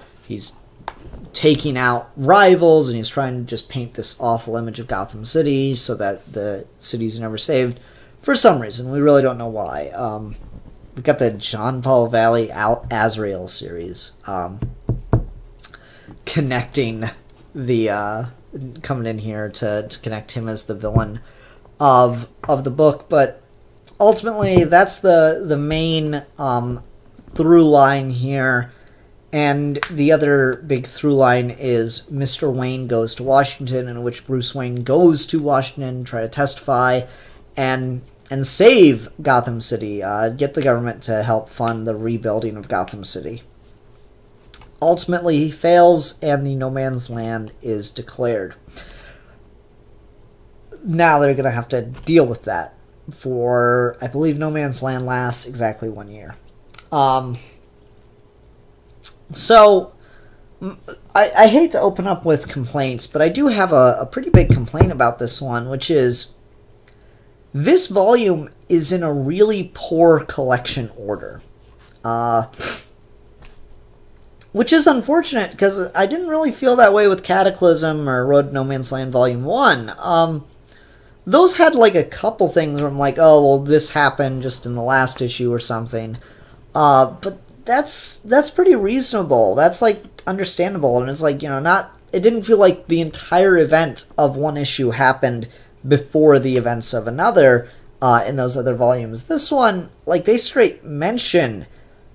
taking out rivals, and he's trying to just paint this awful image of Gotham City so that the city's never saved for some reason. We really don't know why. We've got the John Paul Valley Azrael series, connecting the coming in here to connect him as the villain of the book. But ultimately, that's the main through line here. And the other big through line is Mr. Wayne Goes to Washington, in which Bruce Wayne goes to Washington to try to testify and save Gotham City, get the government to help fund the rebuilding of Gotham City. Ultimately, he fails, and the No Man's Land is declared. Now they're going to have to deal with that for, I believe No Man's Land lasts exactly 1 year. So, I hate to open up with complaints, but I do have a pretty big complaint about this one, which is this volume is in a really poor collection order. Which is unfortunate, because I didn't really feel that way with Cataclysm or Road to No Man's Land Volume 1. Those had like a couple things where I'm like, oh, well, this happened just in the last issue or something. But that's pretty reasonable. That's like understandable, and it's like, you know, not. It didn't feel like the entire event of one issue happened before the events of another in those other volumes. This one, like, they straight mention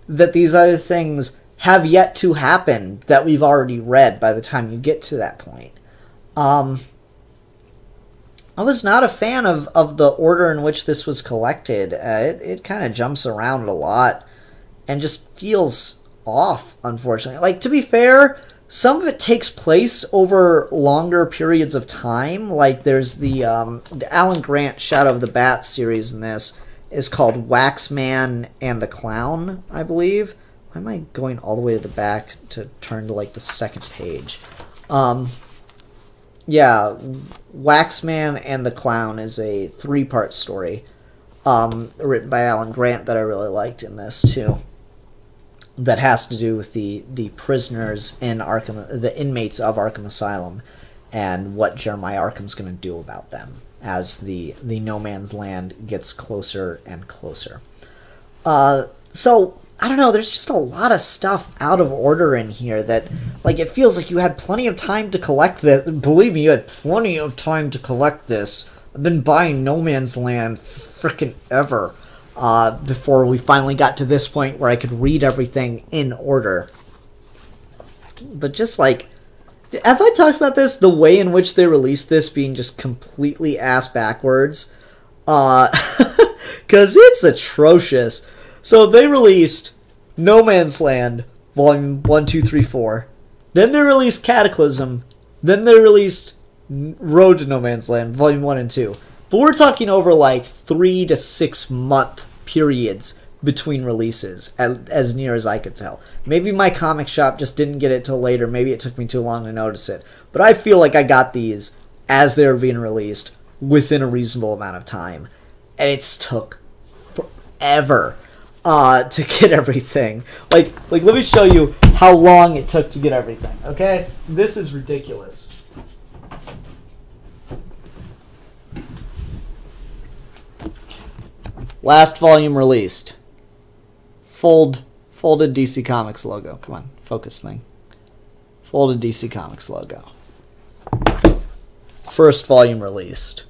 that these other things have yet to happen that we've already read by the time you get to that point. I was not a fan of the order in which this was collected. It kind of jumps around a lot and just feels off, unfortunately. Like, to be fair, some of it takes place over longer periods of time. Like, there's the Alan Grant Shadow of the Bat series in this is called Waxman and the Clown, I believe. Why am I going all the way to the back to turn to, like, the second page? Yeah, Waxman and the Clown is a 3-part story written by Alan Grant that I really liked in this, too. That has to do with the prisoners in Arkham, the inmates of Arkham Asylum, and what Jeremiah Arkham's going to do about them as the No Man's Land gets closer and closer. So, I don't know, there's just a lot of stuff out of order in here that, like, it feels like you had plenty of time to collect this. Believe me, you had plenty of time to collect this. I've been buying No Man's Land frickin' ever. Before we finally got to this point where I could read everything in order. But just like, have I talked about this? The way in which they released this being just completely ass backwards. Because it's atrocious. So they released No Man's Land, Volume 1, 2, 3, 4. Then they released Cataclysm. Then they released Road to No Man's Land, Volume 1 and 2. But we're talking over like 3 to 6 month periods between releases, as near as I could tell. Maybe my comic shop just didn't get it till later. Maybe it took me too long to notice it. But I feel like I got these as they were being released within a reasonable amount of time. And it's took forever to get everything. Like let me show you how long it took to get everything, okay? This is ridiculous. Last volume released. Folded DC Comics logo. Come on, focus thing. Folded DC Comics logo. First volume released.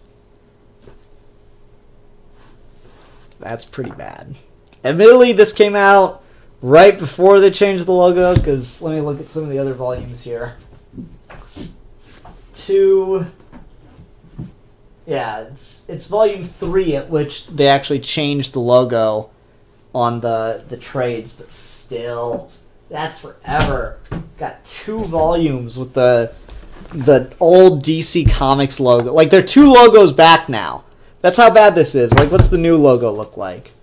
That's pretty bad. Admittedly, this came out right before they changed the logo, because let me look at some of the other volumes here. Yeah, it's volume 3 at which they actually changed the logo on the trades, but still, that's forever. Got 2 volumes with the old DC Comics logo. Like, they're 2 logos back now. That's how bad this is. Like, what's the new logo look like?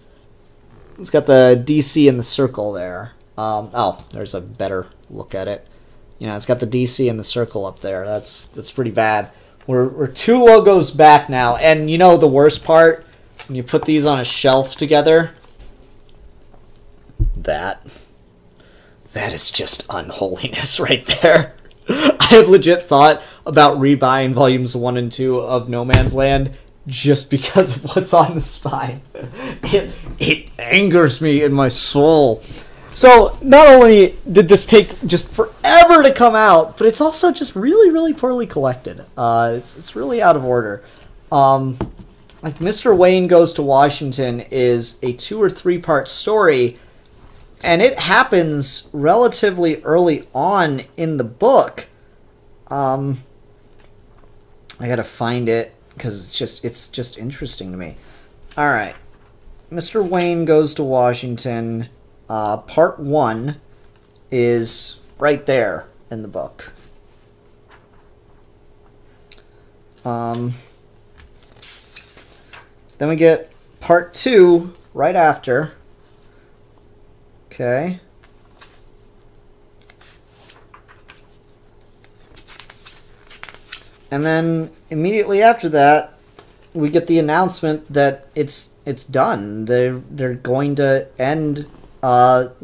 It's got the DC in the circle there. Oh, there's a better look at it. You know, it's got the DC in the circle up there. That's pretty bad. We're 2 logos back now, and you know the worst part? When you put these on a shelf together, that is just unholiness right there. I have legit thought about rebuying volumes 1 and 2 of No Man's Land just because of what's on the spine. It angers me in my soul. So, not only did this take just forever to come out, but it's also just really, really poorly collected. It's really out of order. Like, Mr. Wayne Goes to Washington is a 2 or 3 part story, and it happens relatively early on in the book. I gotta find it, because it's just interesting to me. Alright. Mr. Wayne Goes to Washington... part 1 is right there in the book. Then we get part 2 right after. Okay. And then immediately after that, we get the announcement that it's done. They're going to end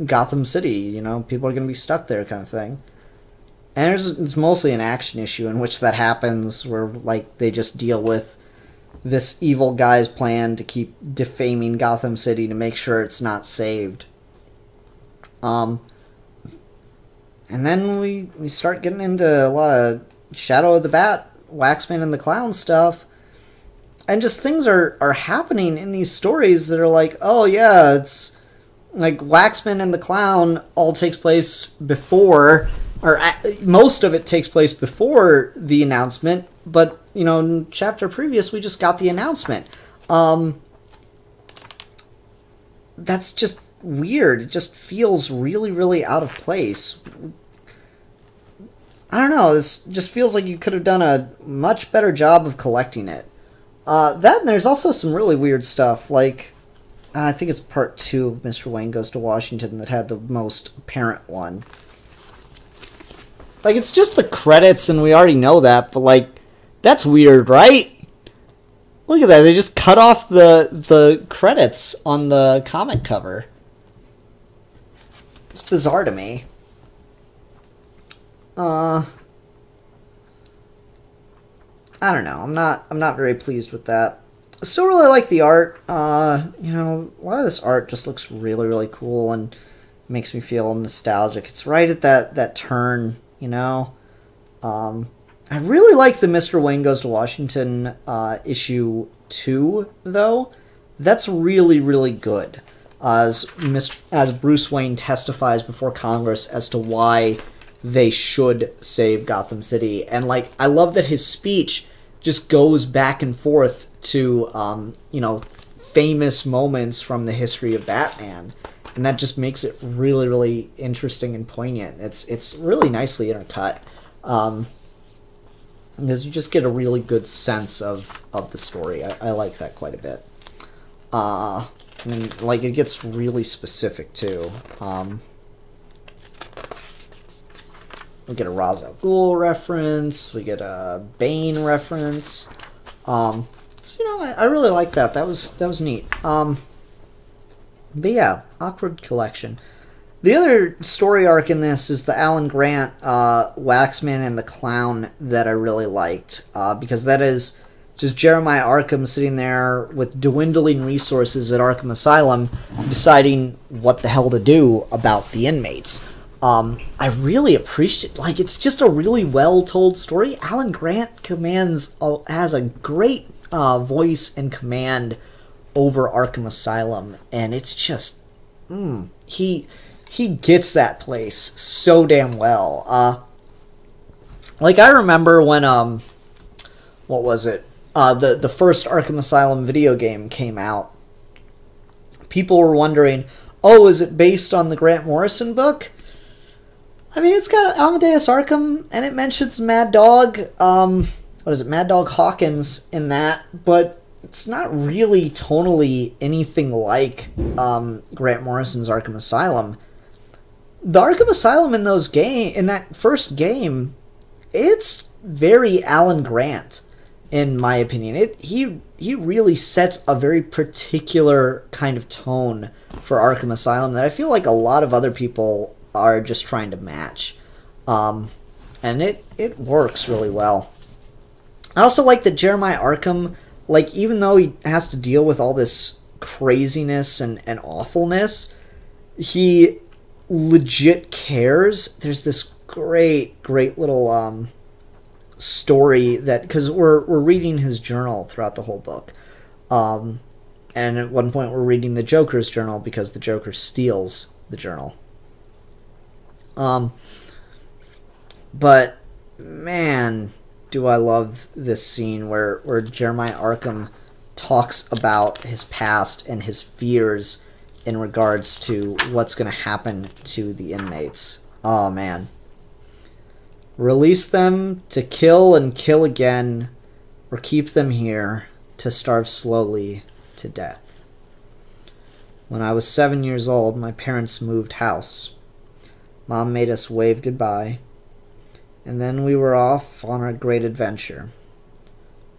Gotham City. You know, people are going to be stuck there, kind of thing. And it's mostly an action issue in which that happens, where like they just deal with this evil guy's plan to keep defaming Gotham City to make sure it's not saved. And then we start getting into a lot of Shadow of the Bat, Waxman and the Clown stuff. And just things are happening in these stories that are like, oh yeah, it's like Waxman and the Clown all takes place before, or most of it takes place before the announcement, but, you know, in chapter previous, we just got the announcement. That's just weird. It just feels really, really out of place. I don't know, this just feels like you could have done a much better job of collecting it. That, and there's also some really weird stuff, like, I think it's part 2 of Mr. Wayne Goes to Washington that had the most apparent one. Like, it's just the credits, and we already know that, but, like, that's weird, right? Look at that, they just cut off the credits on the comic cover. It's bizarre to me. I don't know. I'm not very pleased with that. I still really like the art. You know, a lot of this art just looks really, really cool and makes me feel nostalgic. It's right at that turn, you know. I really like the Mr. Wayne Goes to Washington issue 2, though. That's really, really good. As Bruce Wayne testifies before Congress as to why they should save Gotham City. And, like, I love that his speech just goes back and forth to, you know, famous moments from the history of Batman. And that just makes it really, really interesting and poignant. It's really nicely intercut. Because you just get a really good sense of the story. I like that quite a bit. I mean, like, it gets really specific, too. We get a Ra's al Ghul reference. We get a Bane reference. So, you know, I really like that. That was neat. But yeah, awkward collection. The other story arc in this is the Alan Grant Waxman and the Clown that I really liked. Because that is just Jeremiah Arkham sitting there with dwindling resources at Arkham Asylum, deciding what the hell to do about the inmates. I really appreciate, like, it's just a really well-told story. Alan Grant has a great voice and command over Arkham Asylum, and it's just, he gets that place so damn well. Like, I remember when, what was it? The first Arkham Asylum video game came out. People were wondering, oh, is it based on the Grant Morrison book? I mean, it's got Amadeus Arkham, and it mentions Mad Dog, Mad Dog Hawkins in that, but it's not really tonally anything like Grant Morrison's Arkham Asylum. The Arkham Asylum in that first game, it's very Alan Grant, in my opinion. He really sets a very particular kind of tone for Arkham Asylum that I feel like a lot of other people are just trying to match. And it works really well. I also like that Jeremiah Arkham, like, even though he has to deal with all this craziness and awfulness, he legit cares. There's this great little story that, because we're reading his journal throughout the whole book. And at one point we're reading the Joker's journal because the Joker steals the journal. But man, do I love this scene where Jeremiah Arkham talks about his past and his fears in regards to what's going to happen to the inmates. Oh man. Release them to kill and kill again, or keep them here to starve slowly to death. When I was 7 years old, my parents moved house. Mom made us wave goodbye, and then we were off on our great adventure.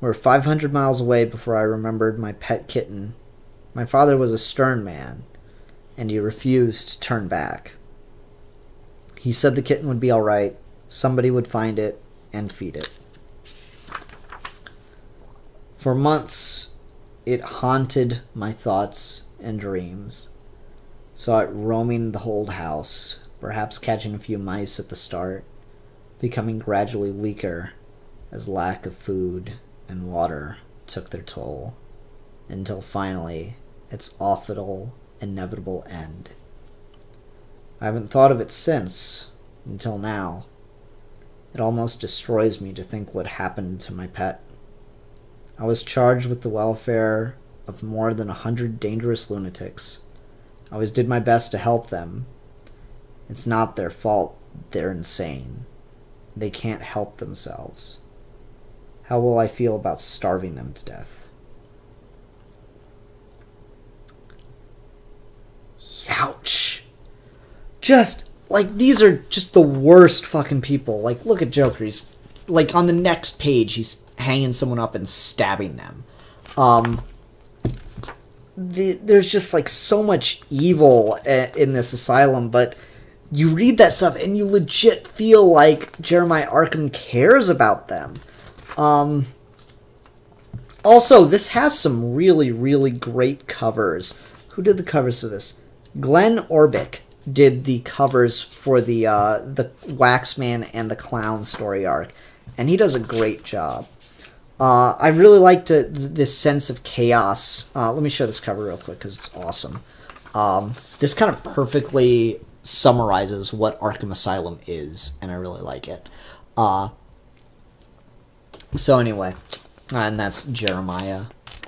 We were 500 miles away before I remembered my pet kitten. My father was a stern man. and he refused to turn back. He said the kitten would be alright, somebody would find it and feed it. For months, it haunted my thoughts and dreams. Saw it roaming the whole house, perhaps catching a few mice at the start, becoming gradually weaker as lack of food and water took their toll, until finally its awful, inevitable end. I haven't thought of it since, until now. It almost destroys me to think what happened to my pet. I was charged with the welfare of more than 100 dangerous lunatics. I always did my best to help them. It's not their fault they're insane. They can't help themselves. How will I feel about starving them to death? Ouch. Just, like, these are just the worst fucking people. Like, look at Joker. He's, like, on the next page, he's hanging someone up and stabbing them. There's just, like, so much evil in this asylum, but you read that stuff and you legit feel like Jeremiah Arkham cares about them. Also, this has some really, really great covers. Who did the covers for this? Glenn Orbick did the covers for the Waxman and the Clown story arc, and he does a great job. I really liked this sense of chaos. Let me show this cover real quick because it's awesome. This kind of perfectly summarizes what Arkham Asylum is, and I really like it. So anyway, and that's Jeremiah,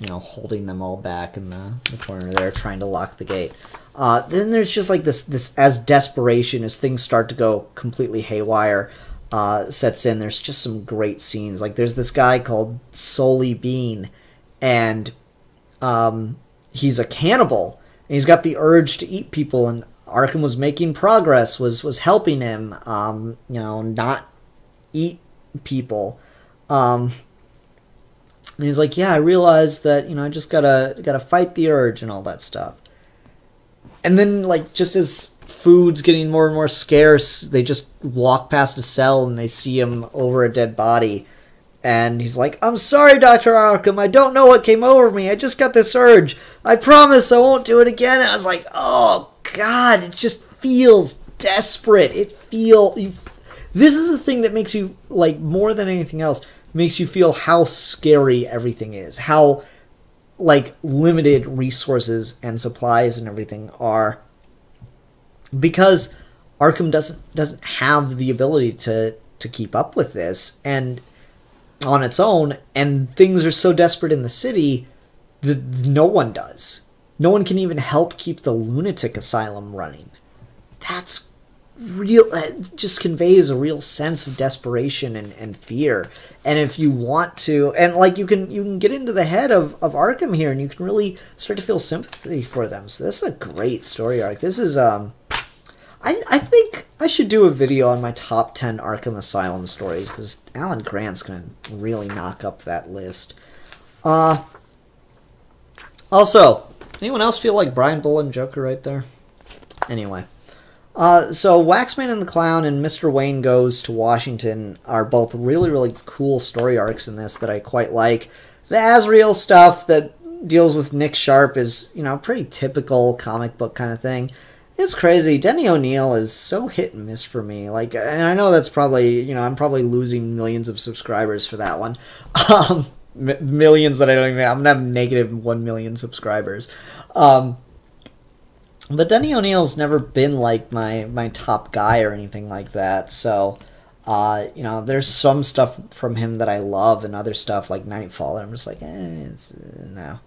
holding them all back in the corner there, trying to lock the gate. Then there's just like this as desperation, as things start to go completely haywire, sets in. There's just some great scenes. Like there's this guy called Solly Bean, and he's a cannibal. And he's got the urge to eat people, and Arkham was making progress, was helping him, not eat people. And he's like, yeah, I realized that, I just gotta fight the urge and all that stuff. And then, like, just as food's getting more and more scarce, they just walk past a cell and they see him over a dead body. And he's like, I'm sorry, Dr. Arkham, I don't know what came over me. I just got this urge. I promise I won't do it again. And I was like, oh, God, it just feels desperate. This is the thing that makes you, like, more than anything else, makes you feel how scary everything is. How, like, limited resources and supplies and everything are. Because Arkham doesn't have the ability to keep up with this and on its own, and things are so desperate in the city that no one does. No one can even help keep the lunatic asylum running. That's real. It just conveys a real sense of desperation and fear. And if you want to, and like you can get into the head of Arkham here, and you can really start to feel sympathy for them. So this is a great story arc. This is I think I should do a video on my top 10 Arkham Asylum stories, because Alan Grant's going to really knock up that list. Also, anyone else feel like Brian Bull and Joker right there? Anyway. So Waxman and the Clown and Mr. Wayne Goes to Washington are both really, really cool story arcs in this that I quite like. The Azrael stuff that deals with Nick Sharp is, pretty typical comic book kind of thing. It's crazy. Denny O'Neil is so hit and miss for me. Like, and I know that's probably, I'm probably losing millions of subscribers for that one. Millions that I don't even, I'm going to have negative 1 million subscribers. But Denny O'Neil's never been like my top guy or anything like that. So, there's some stuff from him that I love, and other stuff like Nightfall that I'm just like, no.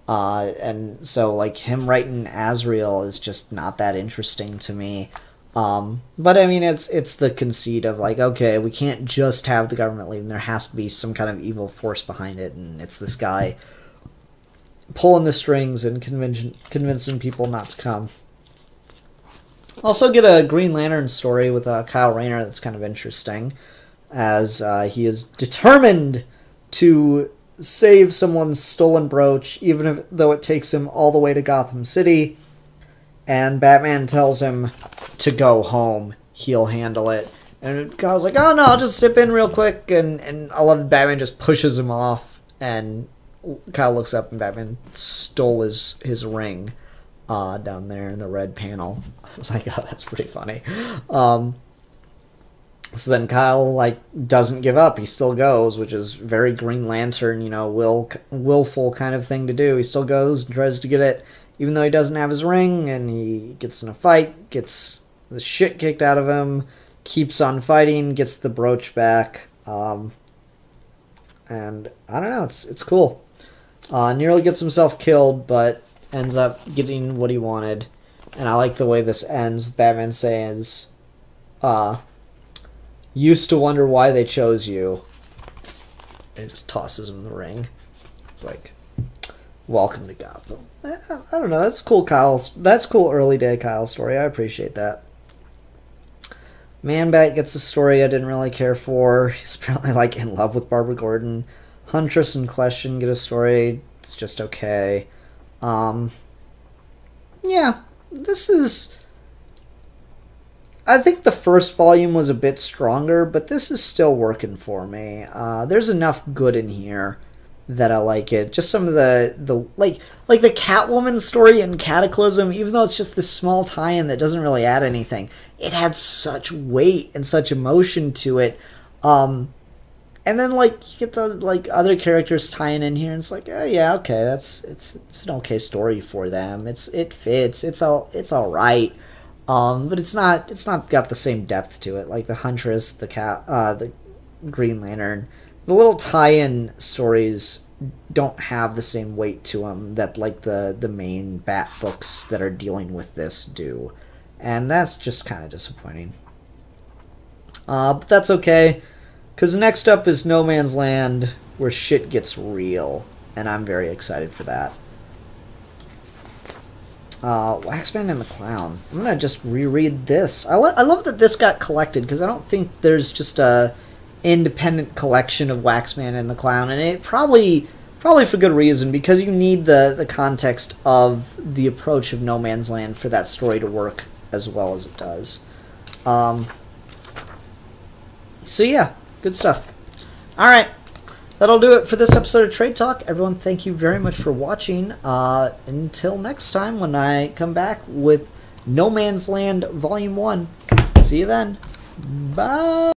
And so, like, him writing Azrael is just not that interesting to me. But I mean, it's the conceit of, like, okay, we can't just have the government leaving. There has to be some kind of evil force behind it, and it's this guy pulling the strings and convincing people not to come. Also get a Green Lantern story with Kyle Rayner that's kind of interesting, as he is determined to save someone's stolen brooch, even though it takes him all the way to Gotham City. And Batman tells him to go home. He'll handle it. And Kyle's like, oh no, I'll just zip in real quick. And I love that Batman just pushes him off. And Kyle looks up and Batman stole his ring down there in the red panel. I was like, oh, that's pretty funny. So then Kyle, like, doesn't give up. He still goes, which is very Green Lantern, you know, willful kind of thing to do. He still goes and tries to get it, even though he doesn't have his ring, and he gets in a fight, gets the shit kicked out of him, keeps on fighting, gets the brooch back, and I don't know, it's cool. Nearly gets himself killed, but ends up getting what he wanted. And I like the way this ends. Batman says, used to wonder why they chose you. And he just tosses him the ring. It's like, welcome to Gotham. I don't know, that's cool, that's cool early day Kyle story. I appreciate that. Man-Bat gets a story I didn't really care for. He's apparently, like, in love with Barbara Gordon. Huntress and Question get a story. It's just okay. Yeah, this is... I think the first volume was a bit stronger, but this is still working for me. There's enough good in here that I like it. Just some of the like the Catwoman story in Cataclysm, even though it's just this small tie-in that doesn't really add anything, it had such weight and such emotion to it. And then, like, you get the, like, other characters tying in here, and it's like, oh yeah, okay, it's an okay story for them. It fits. It's all right. But it's not got the same depth to it. Like the Huntress, the Green Lantern, the little tie-in stories don't have the same weight to them that, like, the main Bat books that are dealing with this do, and that's just kind of disappointing. But that's okay, because next up is No Man's Land, where shit gets real, and I'm very excited for that. Waxman and the Clown. I'm gonna just reread this. I love that this got collected, because I don't think there's just a independent collection of Waxman and the Clown, and it probably for good reason, because you need the context of the approach of No Man's Land for that story to work as well as it does. So yeah, good stuff. Alright, that'll do it for this episode of Trade Talk. Everyone, thank you very much for watching. Until next time, when I come back with No Man's Land Volume 1. See you then. Bye!